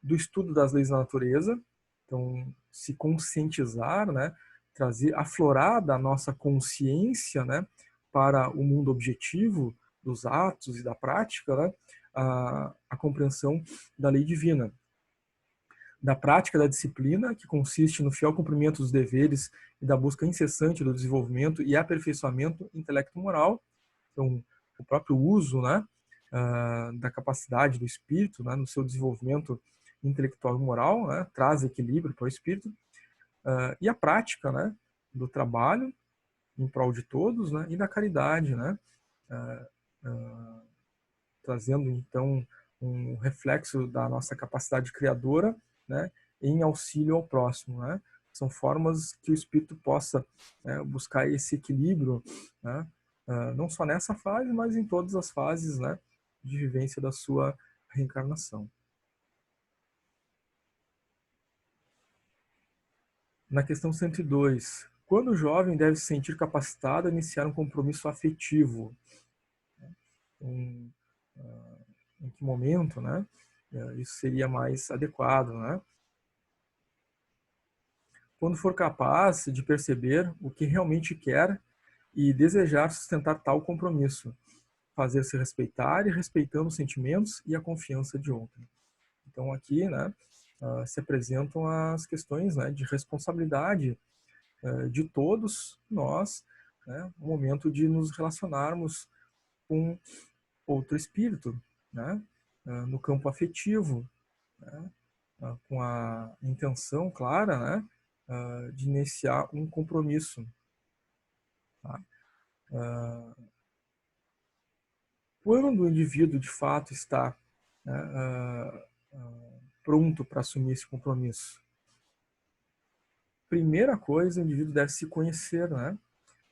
Do estudo das leis da natureza, então se conscientizar, né, trazer, aflorar da nossa consciência, né, para o mundo objetivo dos atos e da prática, né, a compreensão da lei divina. Da prática da disciplina, que consiste no fiel cumprimento dos deveres e da busca incessante do desenvolvimento e aperfeiçoamento intelecto-moral. Então, o próprio uso, né, da capacidade do espírito, né, no seu desenvolvimento intelectual e moral, né, traz equilíbrio para o espírito. E a prática, né, do trabalho em prol de todos, né, e da caridade, né, trazendo então um reflexo da nossa capacidade criadora, né, em auxílio ao próximo, né? São formas que o espírito possa, né, buscar esse equilíbrio, né, não só nessa fase, mas em todas as fases, né, de vivência da sua reencarnação. Na questão 102, quando o jovem deve se sentir capacitado a iniciar um compromisso afetivo? Em, em que momento, né? Isso seria mais adequado, né? Quando for capaz de perceber o que realmente quer e desejar sustentar tal compromisso, fazer-se respeitar e respeitando os sentimentos e a confiança de outro. Então aqui, né, se apresentam as questões, né, de responsabilidade de todos nós, né, no momento de nos relacionarmos com outro espírito, né, no campo afetivo, né, com a intenção clara, né, de iniciar um compromisso. Tá? Quando o indivíduo de fato está, né, pronto para assumir esse compromisso? Primeira coisa, o indivíduo deve se conhecer, né?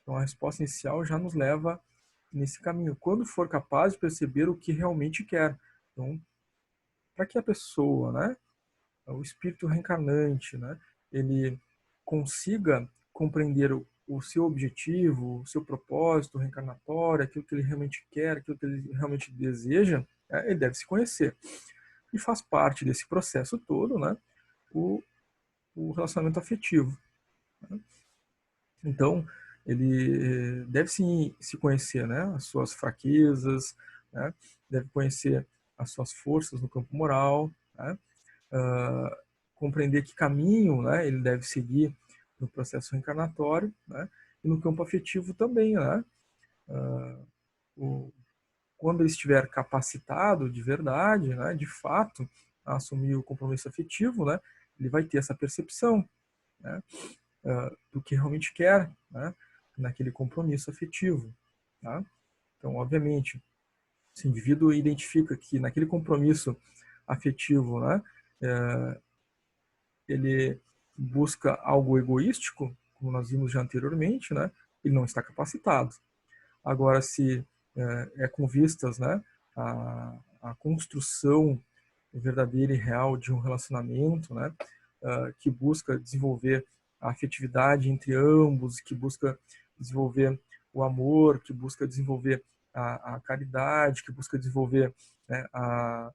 Então a resposta inicial já nos leva nesse caminho. Quando for capaz de perceber o que realmente quer. Então, para que a pessoa, né, o espírito reencarnante, né, ele consiga compreender o seu objetivo, o seu propósito reencarnatório, aquilo que ele realmente quer, aquilo que ele realmente deseja, ele deve se conhecer. E faz parte desse processo todo, né, o relacionamento afetivo. Né? Então, ele deve se conhecer, né, as suas fraquezas, né, deve conhecer as suas forças no campo moral, né, compreender que caminho, né, ele deve seguir no processo reencarnatório, né, e no campo afetivo também, né, quando ele estiver capacitado de verdade, né, de fato, a assumir o compromisso afetivo, né, ele vai ter essa percepção, né, do que realmente quer, né, naquele compromisso afetivo. Tá? Então, obviamente, se o indivíduo identifica que naquele compromisso afetivo, né, ele busca algo egoístico, como nós vimos já anteriormente, né, ele não está capacitado. Agora, se é com vistas, né, a construção verdadeira e real de um relacionamento, né, que busca desenvolver a afetividade entre ambos, que busca desenvolver o amor, que busca desenvolver a caridade, que busca desenvolver, né, a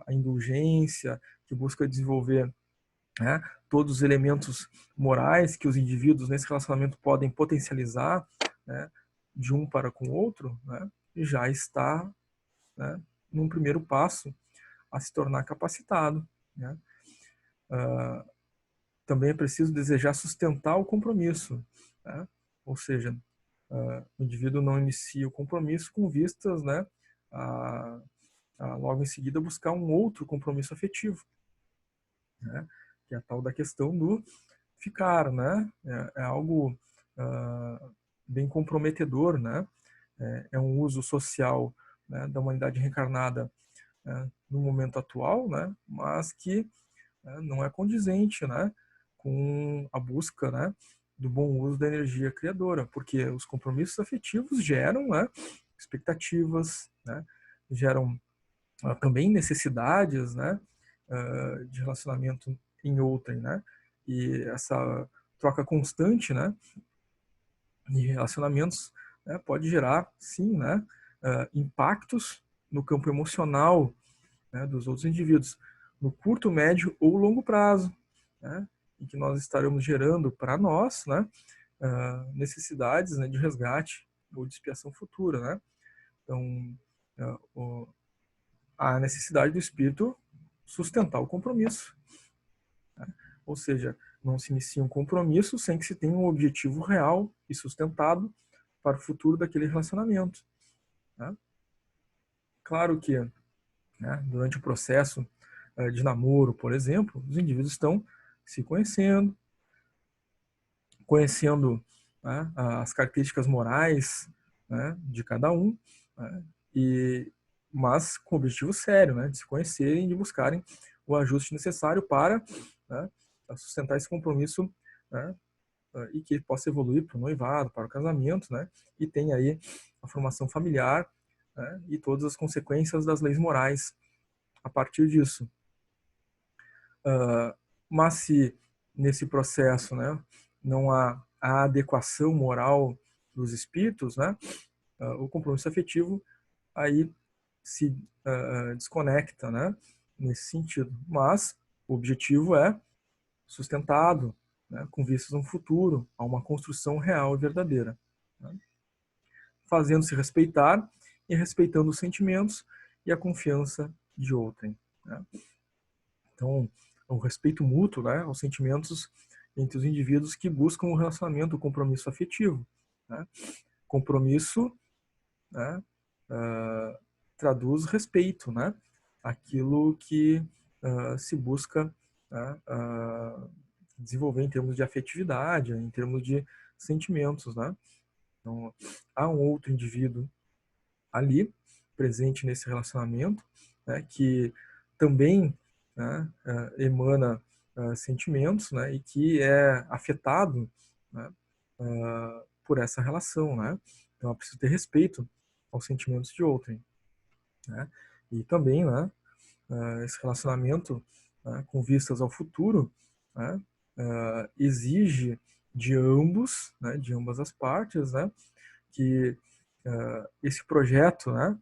indulgência, que busca desenvolver, né, todos os elementos morais que os indivíduos nesse relacionamento podem potencializar, né, de um para com o outro, né, já está, né, num primeiro passo a se tornar capacitado. Né. Também é preciso desejar sustentar o compromisso. Né. Ou seja, o indivíduo não inicia o compromisso com vistas, né, a logo em seguida buscar um outro compromisso afetivo, né, que é a tal da questão do ficar, né? É algo bem comprometedor, né? É um uso social, né, da humanidade reencarnada, né, no momento atual, né? Mas que, né, não é condizente, né, com a busca, né, do bom uso da energia criadora, porque os compromissos afetivos geram, né, expectativas, né, geram também necessidades, né, de relacionamento em outrem, né? E essa troca constante, né, de relacionamentos, né, pode gerar, sim, né, impactos no campo emocional, né, dos outros indivíduos, no curto, médio ou longo prazo, né, em que nós estaremos gerando para nós, né, necessidades, né, de resgate ou de expiação futura, né? Então, a necessidade do espírito sustentar o compromisso, né? Ou seja, não se inicia um compromisso sem que se tenha um objetivo real e sustentado para o futuro daquele relacionamento. Né? Claro que, né, durante o processo de namoro, por exemplo, os indivíduos estão se conhecendo, né, as características morais, né, de cada um, né, mas com o objetivo sério, né, de se conhecerem e de buscarem o ajuste necessário para, né, sustentar esse compromisso, né, e que possa evoluir para o noivado, para o casamento, né, e tem aí a formação familiar, né, e todas as consequências das leis morais a partir disso. Mas se nesse processo, né, não há a adequação moral dos espíritos, né, o compromisso afetivo aí se desconecta, né, nesse sentido. Mas o objetivo é sustentado, né, com vistas a um futuro, a uma construção real e verdadeira, né, fazendo-se respeitar e respeitando os sentimentos e a confiança de outrem. Né. Então, o respeito mútuo, né, aos sentimentos entre os indivíduos que buscam o relacionamento, o compromisso afetivo. Né. Compromisso, né, traduz respeito, né, aquilo que se busca, né, desenvolver em termos de afetividade, em termos de sentimentos. Né. Então, há um outro indivíduo ali, presente nesse relacionamento, né, que também, né, emana sentimentos, né, e que é afetado, né, por essa relação. Né? Então é preciso ter respeito aos sentimentos de outrem. Né? E também, né, esse relacionamento, né, com vistas ao futuro, né, exige de ambos, né, de ambas as partes, né, que esse projeto, né,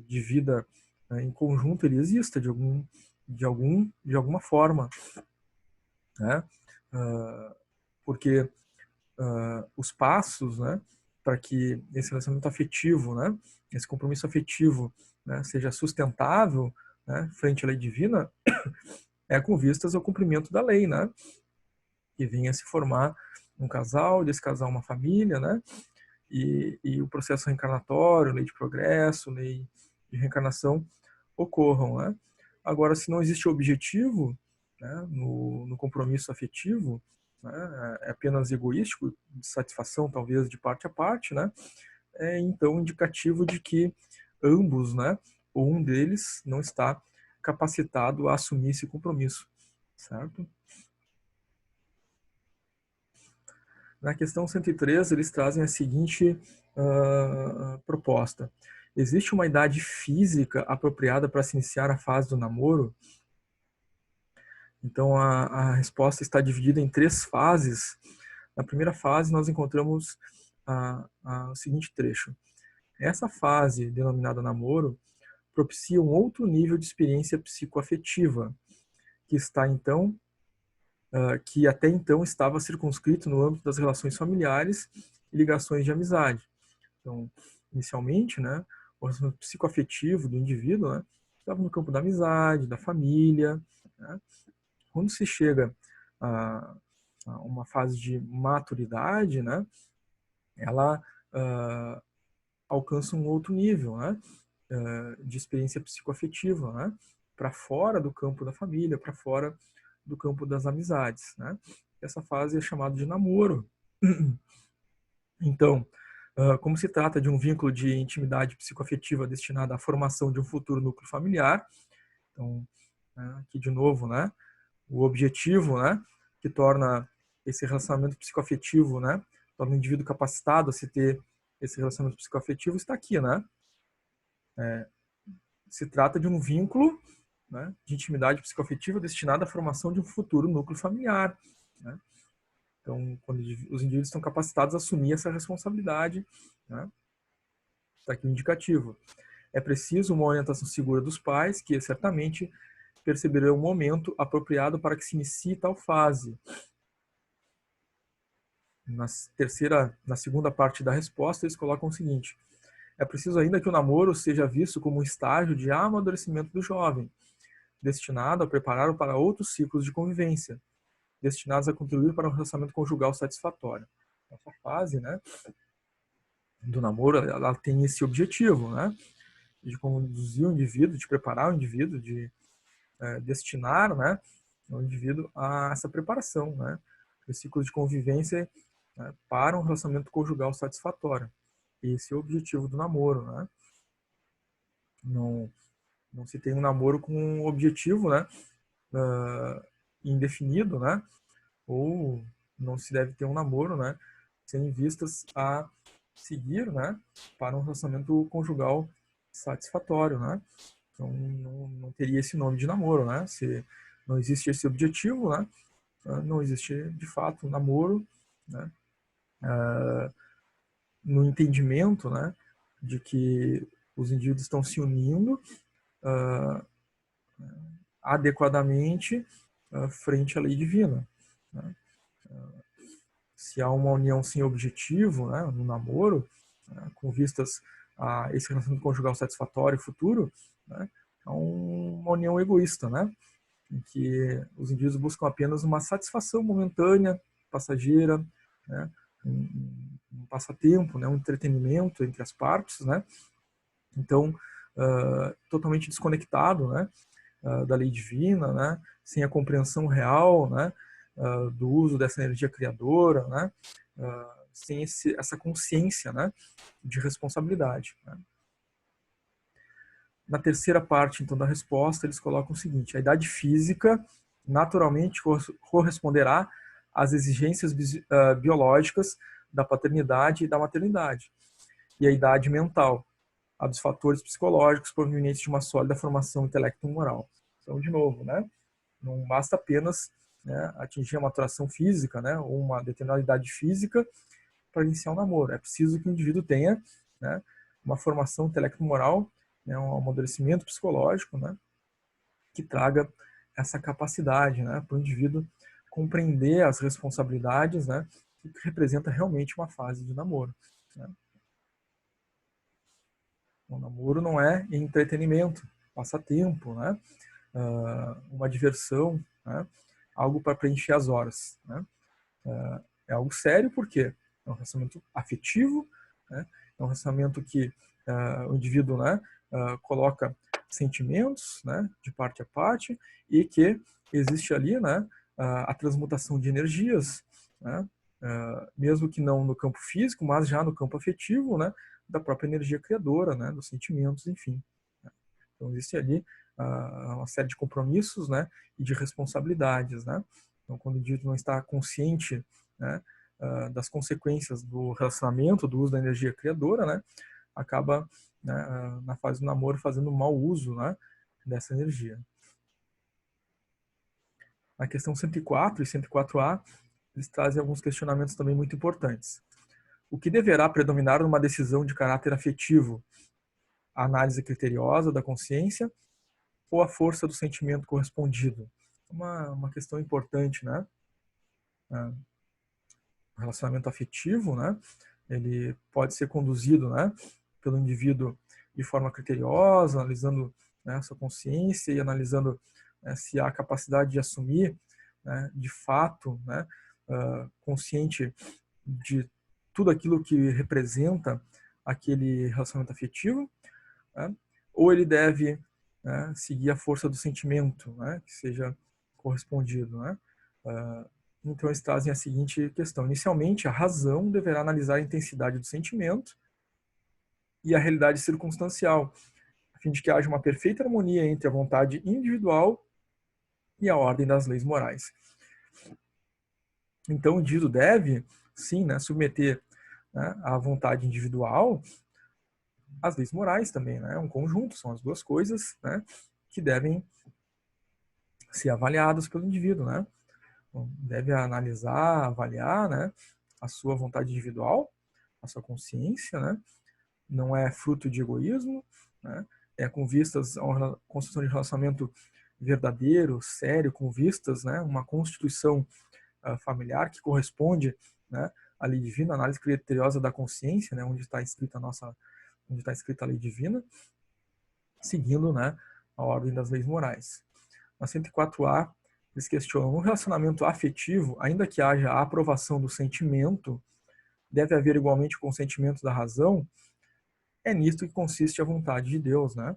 de vida em conjunto ele exista de alguma forma, né, porque os passos, né, para que esse relacionamento afetivo, né, esse compromisso afetivo, né, seja sustentável, né, frente à lei divina, é com vistas ao cumprimento da lei, né, que venha se formar um casal, desse casal uma família, né, e o processo reencarnatório, lei de progresso, lei de reencarnação ocorram, né. Agora, se não existe objetivo, né, no compromisso afetivo, né, é apenas egoístico, de satisfação talvez de parte a parte, né, é então indicativo de que ambos, né, ou um deles não está capacitado a assumir esse compromisso, certo? Na questão 103, eles trazem a seguinte proposta. Existe uma idade física apropriada para se iniciar a fase do namoro? Então, a resposta está dividida em 3 fases. Na primeira fase, nós encontramos o seguinte trecho. Essa fase, denominada namoro, propicia um outro nível de experiência psicoafetiva, que está então que até então estava circunscrito no âmbito das relações familiares e ligações de amizade. Então, inicialmente, né, o relacionamento psicoafetivo do indivíduo, né, estava no campo da amizade, da família, né. Quando se chega a uma fase de maturidade, né, ela alcança um outro nível, né, de experiência psicoafetiva, né, para fora do campo da família, para fora do campo das amizades, né. Essa fase é chamada de namoro. Então, como se trata de um vínculo de intimidade psicoafetiva destinado à formação de um futuro núcleo familiar, então, aqui de novo, né, o objetivo, né, que torna esse relacionamento psicoafetivo, né, torna o indivíduo capacitado a se ter esse relacionamento psicoafetivo está aqui, né. Se trata de um vínculo, né, de intimidade psicoafetiva destinado à formação de um futuro núcleo familiar, né. Então, quando os indivíduos estão capacitados a assumir essa responsabilidade, né, está aqui o indicativo. É preciso uma orientação segura dos pais, que certamente perceberão o momento apropriado para que se inicie tal fase. Na segunda parte da resposta, eles colocam o seguinte: é preciso ainda que o namoro seja visto como um estágio de amadurecimento do jovem, destinado a prepará-lo para outros ciclos de convivência, destinados a contribuir para um relacionamento conjugal satisfatório. Essa fase, né, do namoro, ela tem esse objetivo, né, de conduzir o indivíduo, de preparar o indivíduo, de destinar, né, o indivíduo a essa preparação, né, os ciclos de convivência, né, para um relacionamento conjugal satisfatório. Esse é o objetivo do namoro, né? Não, não se tem um namoro com um objetivo, né, indefinido, né? Ou não se deve ter um namoro, né, sem vistas a seguir, né, para um relacionamento conjugal satisfatório, né? Então não teria esse nome de namoro, né? Se não existe esse objetivo, né, não existe de fato um namoro, né? No entendimento, né, de que os indivíduos estão se unindo adequadamente frente à lei divina, né? Se há uma união sem objetivo, né, no namoro, né, com vistas a esse relacionamento conjugal satisfatório futuro, né, é uma união egoísta, né, em que os indivíduos buscam apenas uma satisfação momentânea, passageira, né, um passatempo, né, um entretenimento entre as partes, né. Então, totalmente desconectado, né, da lei divina, né, sem a compreensão real, né, do uso dessa energia criadora, né, sem essa consciência, né, de responsabilidade, né. Na terceira parte, então, da resposta, eles colocam o seguinte: a idade física naturalmente corresponderá às exigências biológicas da paternidade e da maternidade, e a idade mental, a dos fatores psicológicos provenientes de uma sólida formação intelecto-moral. Então, de novo, né, não basta apenas né, atingir a maturação física, né, ou uma determinada idade física para iniciar um namoro. É preciso que o indivíduo tenha, né, uma formação intelecto-moral, né, um amadurecimento psicológico, né, que traga essa capacidade, né, para o indivíduo compreender as responsabilidades, né, que representa realmente uma fase de namoro. Né. O namoro não é entretenimento, passatempo, né, uma diversão, né, algo para preencher as horas. Né. É algo sério porque é um relacionamento afetivo, né, é um relacionamento que o indivíduo, né, coloca sentimentos, né, de parte a parte, e que existe ali, né, a transmutação de energias, né, mesmo que não no campo físico, mas já no campo afetivo, né, da própria energia criadora, né, dos sentimentos, enfim. Então existe ali uma série de compromissos, né, e de responsabilidades, né. Então quando o indivíduo não está consciente, né, das consequências do relacionamento, do uso da energia criadora, né, acaba, né, na fase do namoro fazendo mau uso, né, dessa energia. Na questão 104 e 104A, eles trazem alguns questionamentos também muito importantes. O que deverá predominar numa decisão de caráter afetivo? A análise criteriosa da consciência ou a força do sentimento correspondido? Uma questão importante, né? O relacionamento afetivo, né? Ele pode ser conduzido, né, pelo indivíduo de forma criteriosa, analisando, né, sua consciência e analisando, né, se há capacidade de assumir, né, de fato, né, consciente de tudo aquilo que representa aquele relacionamento afetivo, né, ou ele deve, né, seguir a força do sentimento, né, que seja correspondido, né. Então eles trazem a seguinte questão: inicialmente, a razão deverá analisar a intensidade do sentimento e a realidade circunstancial, a fim de que haja uma perfeita harmonia entre a vontade individual e a ordem das leis morais. Então o indivíduo deve, sim, né, submeter, né, a vontade individual às leis morais também, né, é um conjunto, são as duas coisas, né, que devem ser avaliadas pelo indivíduo, né. Deve analisar, avaliar, né, a sua vontade individual, a sua consciência, né, não é fruto de egoísmo, né, é com vistas a uma construção de relacionamento verdadeiro, sério, com vistas, né, uma constituição familiar que corresponde, né, à lei divina, a análise criteriosa da consciência, né, onde está escrita a lei divina, seguindo, né, a ordem das leis morais. Na 104A, eles questionam: no relacionamento afetivo, ainda que haja a aprovação do sentimento, deve haver igualmente o consentimento da razão? É nisto que consiste a vontade de Deus, né?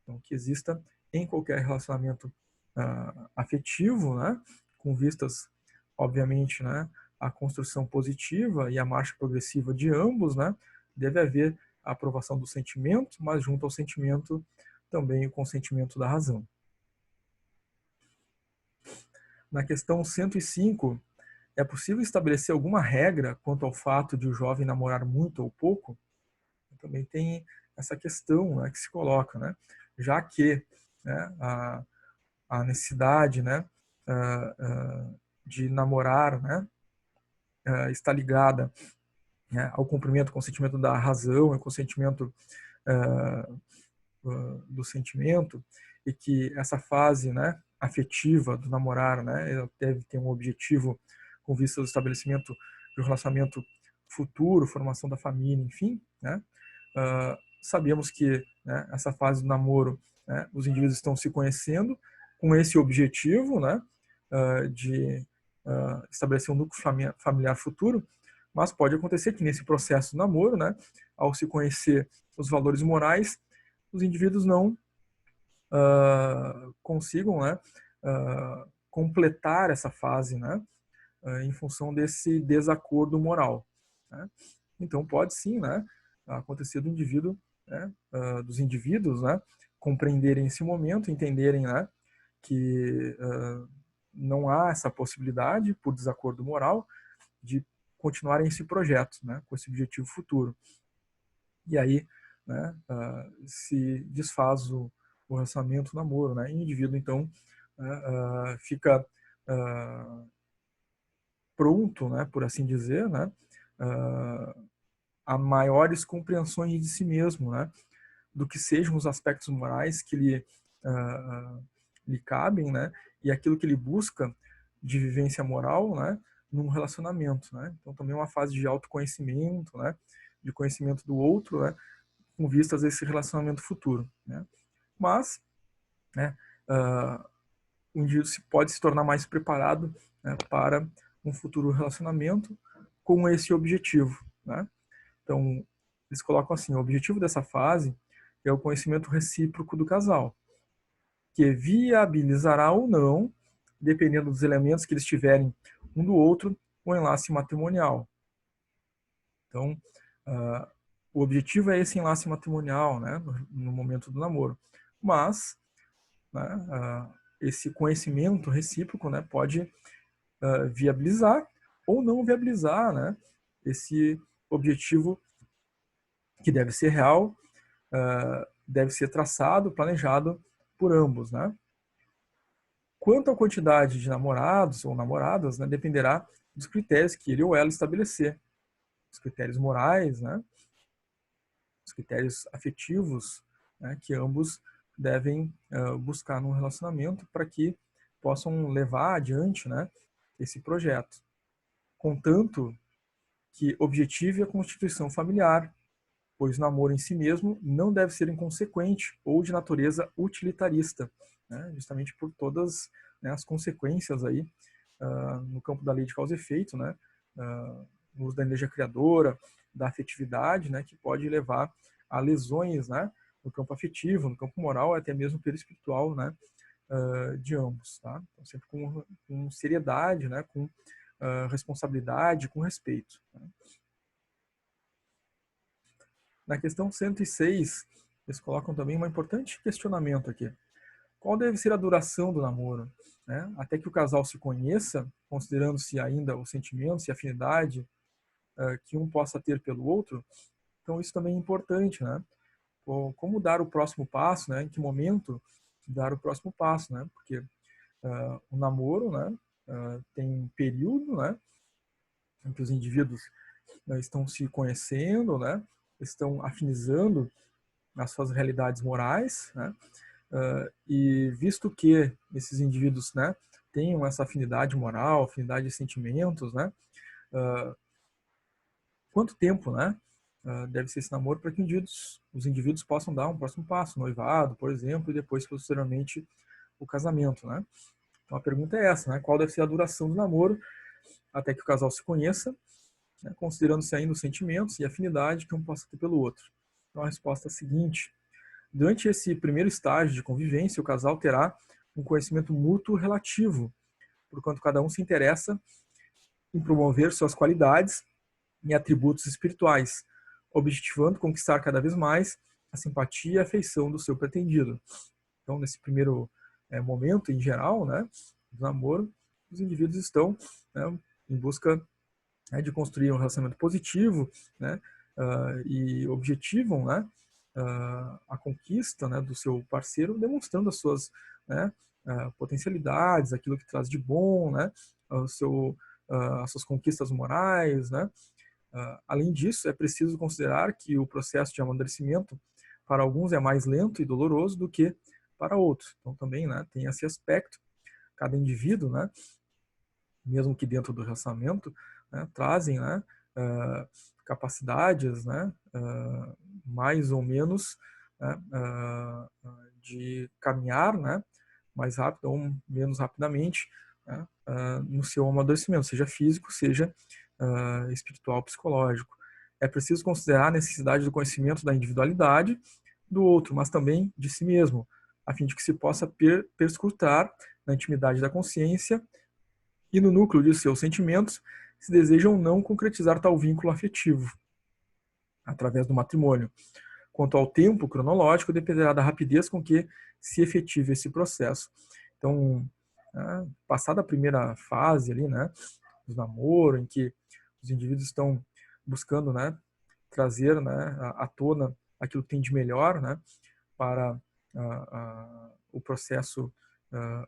Então, que exista em qualquer relacionamento afetivo, né, com vistas, obviamente, né, à construção positiva e à marcha progressiva de ambos, né, deve haver a aprovação do sentimento, mas junto ao sentimento também o consentimento da razão. Na questão 105, é possível estabelecer alguma regra quanto ao fato de o jovem namorar muito ou pouco? Também tem essa questão, né, que se coloca, né, já que, né, a necessidade, né, de namorar, né, está ligada, né, ao cumprimento, consentimento da razão, ao consentimento do sentimento, e que essa fase, né, afetiva do namorar, né, ela deve ter um objetivo com vista ao estabelecimento de um relacionamento futuro, formação da família, enfim, né, sabemos que, né, essa fase do namoro, né, os indivíduos estão se conhecendo com esse objetivo, né, de estabelecer um núcleo familiar futuro, mas pode acontecer que nesse processo do namoro, né, ao se conhecer os valores morais, os indivíduos não consigam, né, completar essa fase, né, em função desse desacordo moral, né? Então pode sim, né, acontecer do indivíduo, né, dos indivíduos, né, compreenderem esse momento, entenderem, né, que não há essa possibilidade por desacordo moral de continuarem esse projeto, né, com esse objetivo futuro. E aí, né, se desfaz o relacionamento, o namoro, né, e o indivíduo então fica pronto, né, por assim dizer, né, a maiores compreensões de si mesmo, né, do que sejam os aspectos morais que lhe cabem, né, e aquilo que ele busca de vivência moral, né, num relacionamento, né. Então também é uma fase de autoconhecimento, né, de conhecimento do outro, né, com vistas a esse relacionamento futuro, né. Mas, né, o indivíduo pode se tornar mais preparado, né, para um futuro relacionamento com esse objetivo, né. Então, eles colocam assim, o objetivo dessa fase é o conhecimento recíproco do casal, que viabilizará ou não, dependendo dos elementos que eles tiverem um do outro, o enlace matrimonial. Então, o objetivo é esse enlace matrimonial, né, no momento do namoro. Mas, né, esse conhecimento recíproco, né, pode viabilizar ou não viabilizar, né, esse objetivo que deve ser real, deve ser traçado, planejado por ambos, né? Quanto à quantidade de namorados ou namoradas, né, dependerá dos critérios que ele ou ela estabelecer, os critérios morais, né, os critérios afetivos, né, que ambos devem buscar num relacionamento para que possam levar adiante, né, esse projeto. Contanto que objetive a constituição familiar, pois o namoro em si mesmo não deve ser inconsequente ou de natureza utilitarista, né? Justamente por todas, né, as consequências aí no campo da lei de causa e efeito, né? No uso da energia criadora, da afetividade, né, que pode levar a lesões, né, no campo afetivo, no campo moral, até mesmo perispiritual, né, de ambos, tá? Então, sempre com seriedade, né, com responsabilidade, com respeito, né? Na questão 106, eles colocam também um importante questionamento aqui. Qual deve ser a duração do namoro? Né? Até que o casal se conheça, considerando-se ainda os sentimentos e afinidade que um possa ter pelo outro. Então, isso também é importante, né? Como dar o próximo passo, né? Em que momento dar o próximo passo, né? Porque o namoro, né? Tem um período, né? Em que os indivíduos estão se conhecendo, né? Estão afinizando as suas realidades morais, né? E visto que esses indivíduos, né, tenham essa afinidade moral, afinidade de sentimentos, né? Quanto tempo, né? Deve ser esse namoro para que os indivíduos possam dar um próximo passo, noivado, por exemplo, e depois posteriormente o casamento, né? Então a pergunta é essa, né? Qual deve ser a duração do namoro até que o casal se conheça, né, considerando-se ainda os sentimentos e afinidade que um possa ter pelo outro? Então a resposta é a seguinte: durante esse primeiro estágio de convivência, o casal terá um conhecimento mútuo relativo, porquanto cada um se interessa em promover suas qualidades e atributos espirituais, objetivando conquistar cada vez mais a simpatia e a afeição do seu pretendido. Então, nesse primeiro momento, em geral, né, do namoro, os indivíduos estão, né, em busca, né, de construir um relacionamento positivo, né, e objetivam, né, a conquista, né, do seu parceiro, demonstrando as suas, né, potencialidades, aquilo que traz de bom, né, as suas conquistas morais, né. Além disso, é preciso considerar que o processo de amadurecimento para alguns é mais lento e doloroso do que para outros. Então também, né, tem esse aspecto. Cada indivíduo, né, mesmo que dentro do relacionamento, né, trazem, né, capacidades, né, mais ou menos, né, de caminhar, né, mais rápido ou menos rapidamente, né, no seu amadurecimento, seja físico, seja espiritual, psicológico. É preciso considerar a necessidade do conhecimento da individualidade do outro, mas também de si mesmo, a fim de que se possa perscrutar na intimidade da consciência e no núcleo de seus sentimentos se desejam não concretizar tal vínculo afetivo através do matrimônio. Quanto ao tempo cronológico, dependerá da rapidez com que se efetive esse processo. Então, passada a primeira fase ali, né, do namoro, em que os indivíduos estão buscando, né, trazer, né, à tona aquilo que tem de melhor, né, para o processo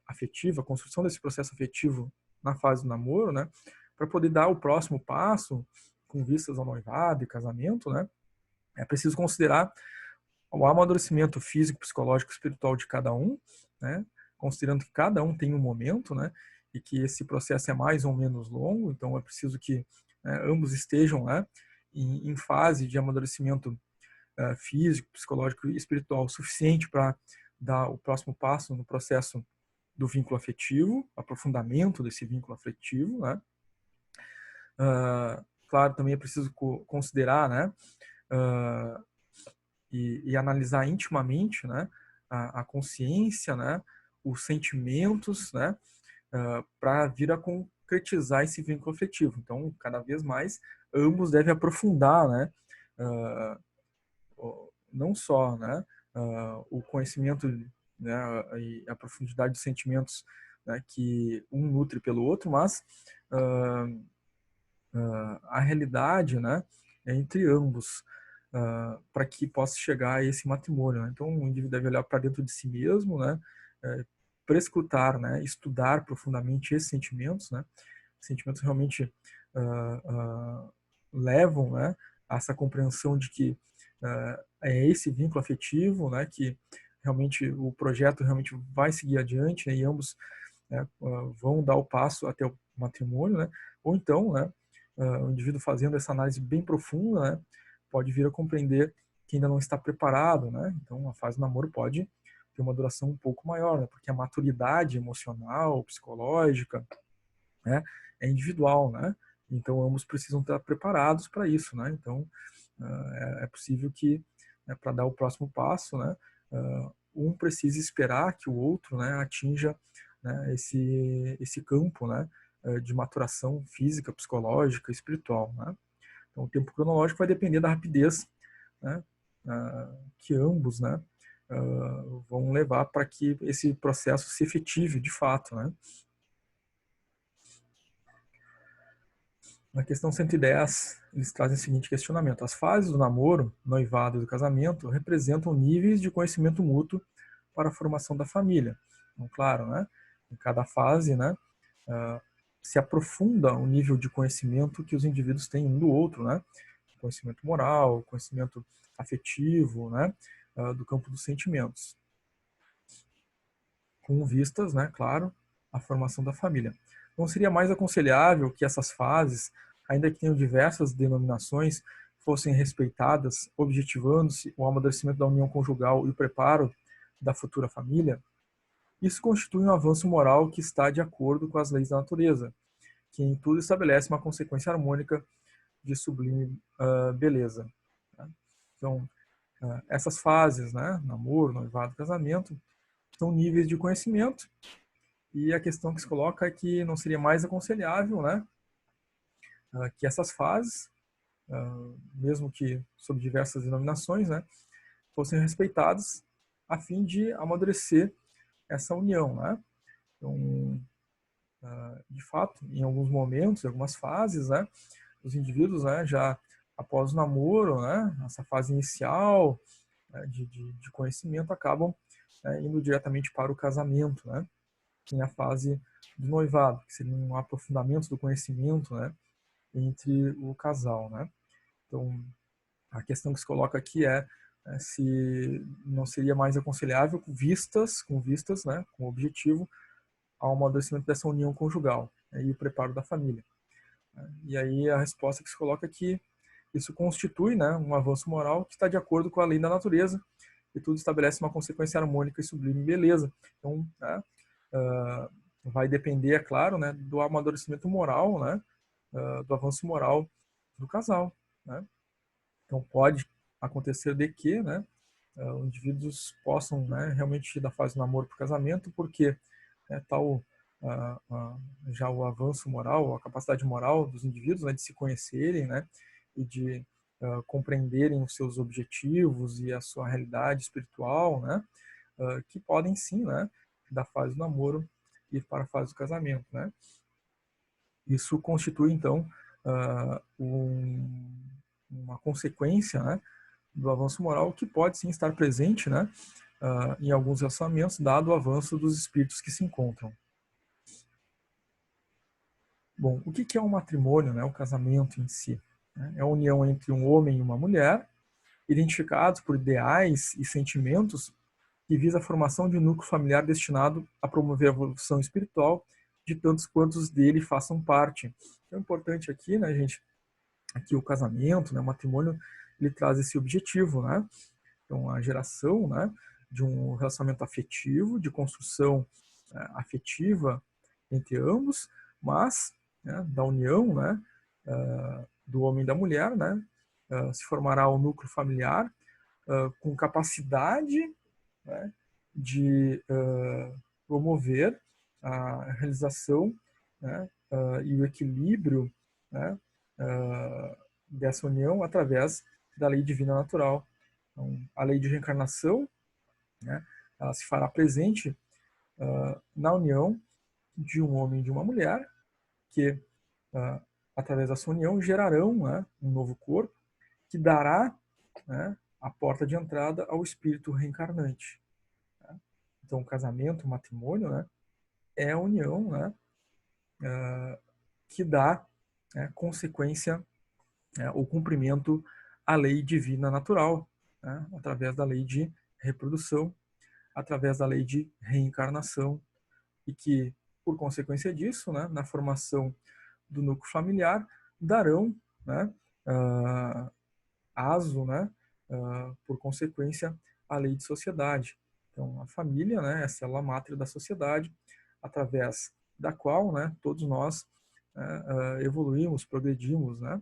afetiva, a construção desse processo afetivo na fase do namoro, né, para poder dar o próximo passo com vistas ao noivado e casamento, né, é preciso considerar o amadurecimento físico, psicológico e espiritual de cada um, né, considerando que cada um tem um momento, né, e que esse processo é mais ou menos longo, então é preciso que ambos estejam, né, em fase de amadurecimento físico, psicológico e espiritual suficiente para dar o próximo passo no processo do vínculo afetivo, aprofundamento desse vínculo afetivo, né? Claro, também é preciso considerar, né, e analisar intimamente, né, a consciência, né, os sentimentos, né, para vir a concretizar esse vínculo afetivo. Então, cada vez mais, ambos devem aprofundar, né, não só, né, o conhecimento, né, e a profundidade dos sentimentos, né, que um nutre pelo outro, mas a realidade, né, é entre ambos, para que possa chegar a esse matrimônio, né? Então, o indivíduo deve olhar para dentro de si mesmo, né, prescrutar, né, estudar profundamente esses sentimentos, né? Sentimentos realmente levam, né, a essa compreensão de que é esse vínculo afetivo, né, que realmente o projeto realmente vai seguir adiante, né, e ambos, né, vão dar o passo até o matrimônio, né? Ou então, né, o indivíduo fazendo essa análise bem profunda, né, pode vir a compreender que ainda não está preparado, né? Então, a fase do namoro pode ter uma duração um pouco maior, né, porque a maturidade emocional, psicológica, né, é individual, né? Então, ambos precisam estar preparados para isso, né? Então, é possível que, né, para dar o próximo passo, né, um precise esperar que o outro, né, atinja, né, esse campo, né, de maturação física, psicológica, espiritual, né? Então, o tempo cronológico vai depender da rapidez, né, que ambos, né, vão levar para que esse processo se efetive de fato, né? Na questão 110, eles trazem o seguinte questionamento: as fases do namoro, noivado e do casamento representam níveis de conhecimento mútuo para a formação da família. Então, claro, né, em cada fase, né, se aprofunda o nível de conhecimento que os indivíduos têm um do outro, né? Conhecimento moral, conhecimento afetivo, né, do campo dos sentimentos, com vistas, né, claro, à formação da família. Não seria mais aconselhável que essas fases, ainda que tenham diversas denominações, fossem respeitadas, objetivando-se o amadurecimento da união conjugal e o preparo da futura família? Isso constitui um avanço moral que está de acordo com as leis da natureza, que em tudo estabelece uma consequência harmônica de sublime beleza. Né? Então, essas fases, né, namoro, noivado, casamento, são níveis de conhecimento, e a questão que se coloca é que não seria mais aconselhável, né, que essas fases, mesmo que sob diversas denominações, né, fossem respeitadas a fim de amadurecer essa união, né? Então, de fato, em alguns momentos, em algumas fases, né, os indivíduos, né, já após o namoro, né, essa fase inicial, né, de conhecimento, acabam, né, indo diretamente para o casamento, né? Tem a fase do noivado, que seria um aprofundamento do conhecimento, né, entre o casal, né? Então, a questão que se coloca aqui é, se não seria mais aconselhável com vistas, né, com o objetivo ao amadurecimento dessa união conjugal, né, e o preparo da família. E aí a resposta que se coloca é que isso constitui, né, um avanço moral que está de acordo com a lei da natureza, e tudo estabelece uma consequência harmônica e sublime beleza. Então, né, vai depender, é claro, né, do amadurecimento moral, né, do avanço moral do casal, né? Então pode acontecer de que, né, os indivíduos possam, né, realmente ir da fase do namoro para o casamento, porque tal já o avanço moral, a capacidade moral dos indivíduos, né, de se conhecerem, né, e de compreenderem os seus objetivos e a sua realidade espiritual, né, que podem sim, né, da fase do namoro ir para a fase do casamento, né. Isso constitui então uma consequência, né, do avanço moral que pode sim estar presente, né, em alguns relacionamentos, dado o avanço dos espíritos que se encontram. Bom, o que é um matrimônio, né? O casamento em si? Né? É a união entre um homem e uma mulher, identificados por ideais e sentimentos que visa a formação de um núcleo familiar destinado a promover a evolução espiritual de tantos quantos dele façam parte. É importante aqui, né, gente, que o casamento, né, o matrimônio, ele traz esse objetivo, né? Então, a geração, né, de um relacionamento afetivo, de construção afetiva entre ambos, mas, né, da união, né, do homem e da mulher, né, se formará um núcleo familiar com capacidade, né, de promover a realização, né, e o equilíbrio, né, dessa união através da lei divina natural. Então, a lei de reencarnação, né, ela se fará presente na união de um homem e de uma mulher, que, através dessa união, gerarão, né, um novo corpo, que dará, né, a porta de entrada ao espírito reencarnante. Né? Então, o casamento, o matrimônio, né, é a união, né, que dá, né, consequência, o cumprimento à lei divina natural, né, através da lei de reprodução, através da lei de reencarnação, e que, por consequência disso, né, na formação do núcleo familiar, darão, né, aso, né, por consequência, à lei de sociedade. Então, a família, né, é a célula máter da sociedade, através da qual, né, todos nós evoluímos, progredimos, né?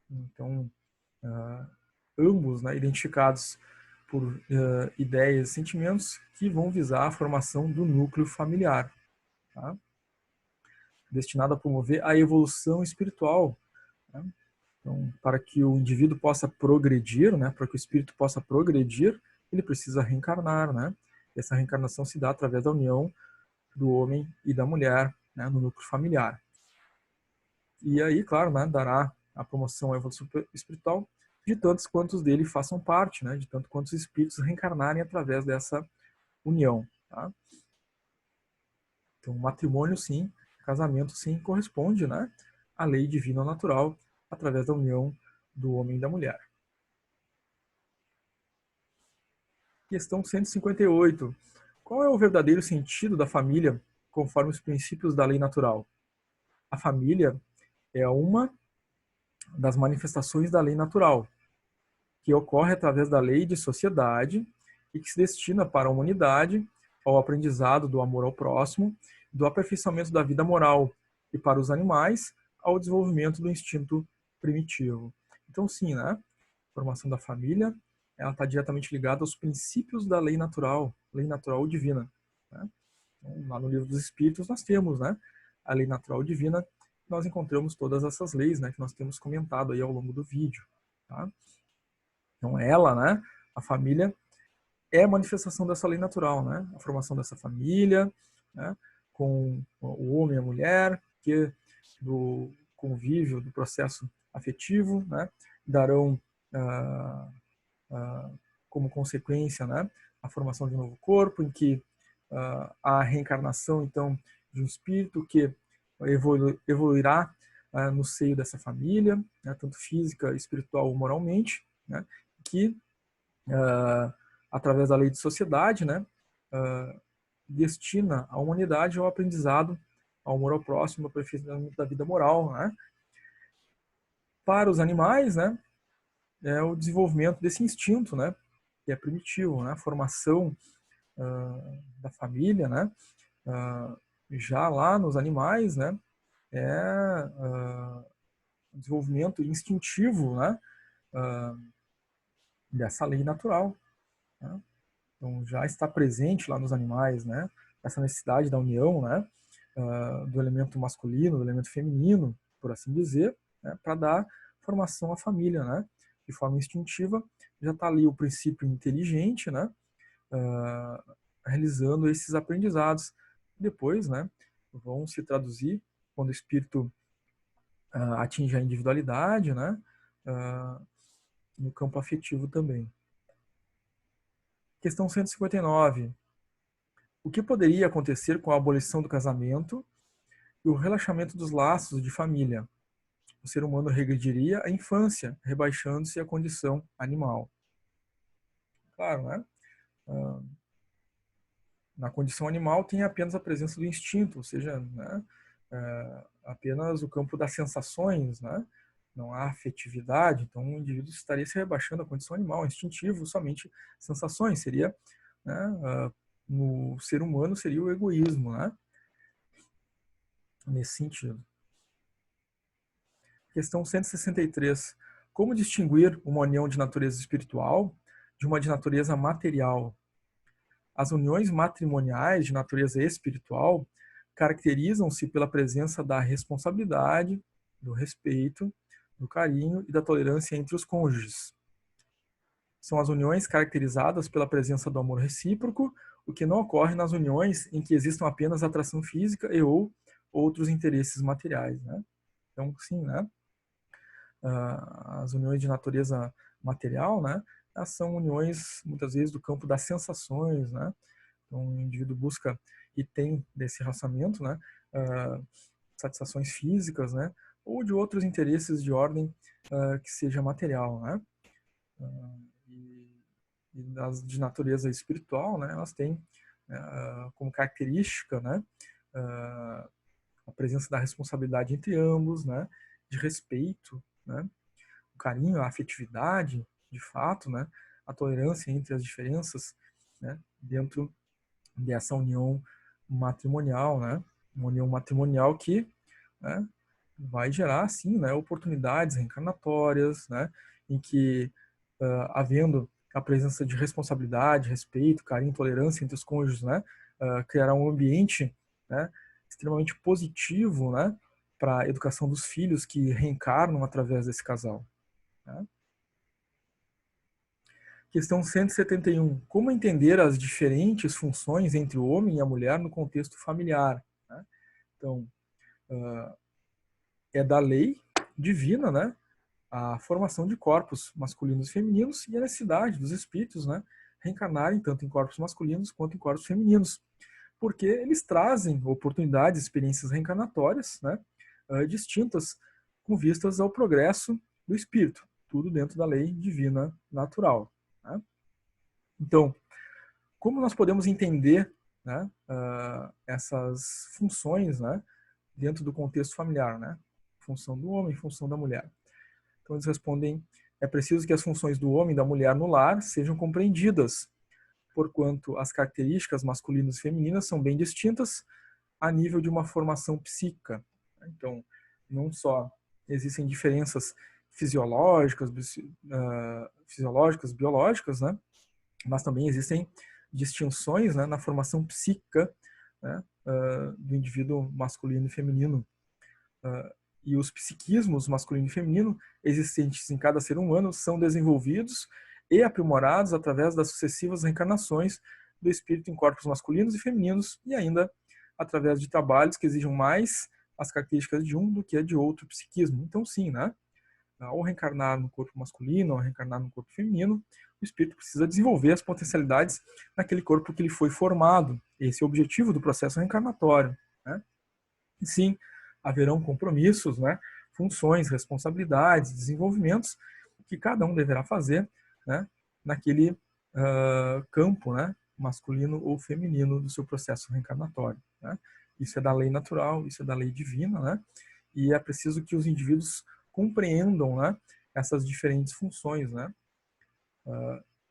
Então, ambos, né, identificados por ideias e sentimentos que vão visar a formação do núcleo familiar, tá? Destinado a promover a evolução espiritual, né? Então, para que o indivíduo possa progredir, né, para que o espírito possa progredir, ele precisa reencarnar, né? E essa reencarnação se dá através da união do homem e da mulher, né, no núcleo familiar. E aí, claro, né, dará a promoção à evolução espiritual de tantos quantos dele façam parte, né, de tanto quantos espíritos reencarnarem através dessa união, tá? Então, matrimônio, sim, casamento, sim, corresponde, né, à lei divina natural através da união do homem e da mulher. Questão 158. Qual é o verdadeiro sentido da família conforme os princípios da lei natural? A família é uma das manifestações da lei natural, que ocorre através da lei de sociedade e que se destina para a humanidade, ao aprendizado do amor ao próximo, do aperfeiçoamento da vida moral, e para os animais, ao desenvolvimento do instinto primitivo. Então, sim, né? A formação da família, ela está diretamente ligada aos princípios da lei natural divina. Né? Então, lá no Livro dos Espíritos nós temos, né, a lei natural divina. Nós encontramos todas essas leis, né, que nós temos comentado aí ao longo do vídeo. Tá? Então, ela, né, a família, é a manifestação dessa lei natural, né? A formação dessa família, né, com o homem e a mulher, que do convívio, do processo afetivo, né, darão como consequência, né, a formação de um novo corpo, em que a reencarnação, então, de um espírito que evoluirá no seio dessa família, né, tanto física, espiritual ou moralmente, né, que através da lei de sociedade, né, destina a humanidade ao aprendizado, ao amor ao próximo, ao aperfeiçoamento da vida moral, né? Para os animais, né, é o desenvolvimento desse instinto, né, que é primitivo, né, a formação da família, né, já lá nos animais, né, é o desenvolvimento instintivo, né, dessa lei natural, né? Então, já está presente lá nos animais, né, essa necessidade da união, né, do elemento masculino, do elemento feminino, por assim dizer, né, para dar formação à família, né, de forma instintiva. Já está ali o princípio inteligente, né, realizando esses aprendizados. Depois, né, vão se traduzir quando o espírito atinge a individualidade, né, no campo afetivo também. Questão 159. O que poderia acontecer com a abolição do casamento e o relaxamento dos laços de família? O ser humano regrediria à infância, rebaixando-se à condição animal. Claro, né? Na condição animal tem apenas a presença do instinto, ou seja, né, apenas o campo das sensações, né? Não há afetividade, então o indivíduo estaria se rebaixando à condição animal, instintivo, somente sensações, seria, né, no ser humano seria o egoísmo, né? Nesse sentido. Questão 163. Como distinguir uma união de natureza espiritual de uma de natureza material? As uniões matrimoniais de natureza espiritual caracterizam-se pela presença da responsabilidade, do respeito, do carinho e da tolerância entre os cônjuges. São as uniões caracterizadas pela presença do amor recíproco, o que não ocorre nas uniões em que existam apenas atração física e ou outros interesses materiais, né? Então, sim, né? As uniões de natureza material, né? Elas são uniões, muitas vezes, do campo das sensações, né? Então, o indivíduo busca e tem desse relacionamento, né? Satisfações físicas, né? Ou de outros interesses de ordem que seja material, né? E as de natureza espiritual, né? Elas têm como característica, né? A presença da responsabilidade entre ambos, né? De respeito, né? O carinho, a afetividade, de fato, né? A tolerância entre as diferenças, né? Dentro dessa união matrimonial, né? Uma união matrimonial que, né, vai gerar, sim, né, oportunidades reencarnatórias, né, em que, havendo a presença de responsabilidade, respeito, carinho, tolerância entre os cônjuges, né, criará um ambiente, né, extremamente positivo, né, para a educação dos filhos que reencarnam através desse casal. Né? Questão 171. Como entender as diferentes funções entre o homem e a mulher no contexto familiar? Né? Então, é da lei divina, né? A formação de corpos masculinos e femininos e a necessidade dos espíritos, né? Reencarnarem tanto em corpos masculinos quanto em corpos femininos. Porque eles trazem oportunidades, experiências reencarnatórias, né? Distintas com vistas ao progresso do espírito. Tudo dentro da lei divina natural. Né? Então, como nós podemos entender, né, essas funções, né, dentro do contexto familiar, né? Função do homem, função da mulher. Então eles respondem: é preciso que as funções do homem e da mulher no lar sejam compreendidas, porquanto as características masculinas e femininas são bem distintas a nível de uma formação psíquica. Então, não só existem diferenças fisiológicas, biológicas, né? Mas também existem distinções, né, na formação psíquica, né, do indivíduo masculino e feminino. E os psiquismos masculino e feminino existentes em cada ser humano são desenvolvidos e aprimorados através das sucessivas reencarnações do espírito em corpos masculinos e femininos e ainda através de trabalhos que exijam mais as características de um do que a de outro psiquismo. Então, sim, né? Ao reencarnar no corpo masculino, ao reencarnar no corpo feminino, o espírito precisa desenvolver as potencialidades naquele corpo que ele foi formado. Esse é o objetivo do processo reencarnatório. Né? E sim, haverão compromissos, né? Funções, responsabilidades, desenvolvimentos que cada um deverá fazer, né? Naquele campo, né? Masculino ou feminino do seu processo reencarnatório. Né? Isso é da lei natural, isso é da lei divina, né? E é preciso que os indivíduos compreendam, né, essas diferentes funções, né?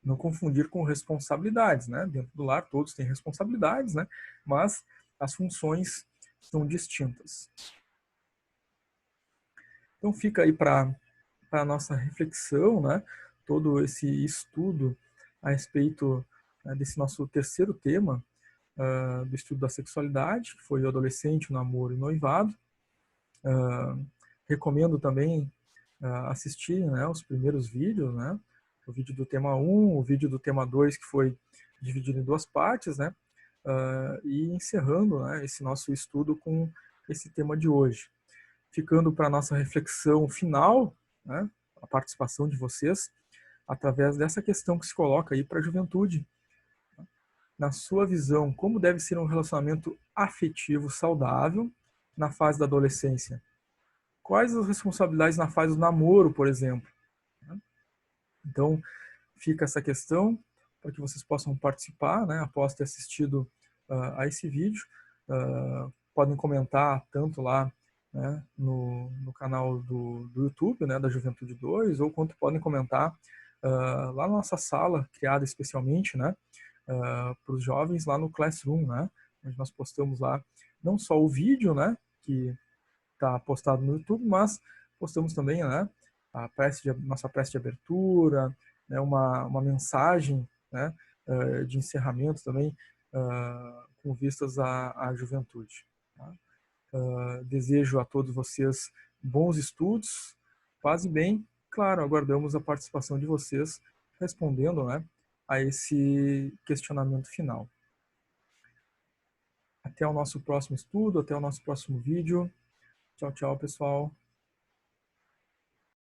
Não confundir com responsabilidades, né? Dentro do lar todos têm responsabilidades, né? Mas as funções são distintas. Então fica aí para a nossa reflexão, né? Todo esse estudo a respeito, né, desse nosso terceiro tema do estudo da sexualidade, que foi o adolescente, o namoro e o noivado. Recomendo também assistir, né, os primeiros vídeos, né? O vídeo do tema 1, o vídeo do tema 2, que foi dividido em duas partes, né? E encerrando, né, esse nosso estudo com esse tema de hoje. Ficando para a nossa reflexão final, né, a participação de vocês, através dessa questão que se coloca aí para a juventude. na sua visão, como deve ser um relacionamento afetivo saudável na fase da adolescência? Quais as responsabilidades na fase do namoro, por exemplo? Então, fica essa questão para que vocês possam participar, né, após ter assistido a esse vídeo. Podem comentar tanto lá, né, no canal do YouTube, né, da Juventude 2, ou quanto podem comentar lá na nossa sala, criada especialmente, né, para os jovens lá no Classroom, né, onde nós postamos lá não só o vídeo, né, que está postado no YouTube, mas postamos também, né, nossa prece de abertura, né, uma mensagem, né, de encerramento também, com vistas à juventude. Tá? Desejo a todos vocês bons estudos, paz e bem. Claro, aguardamos a participação de vocês respondendo, né, a esse questionamento final. Até o nosso próximo estudo, até o nosso próximo vídeo. Tchau, tchau, pessoal.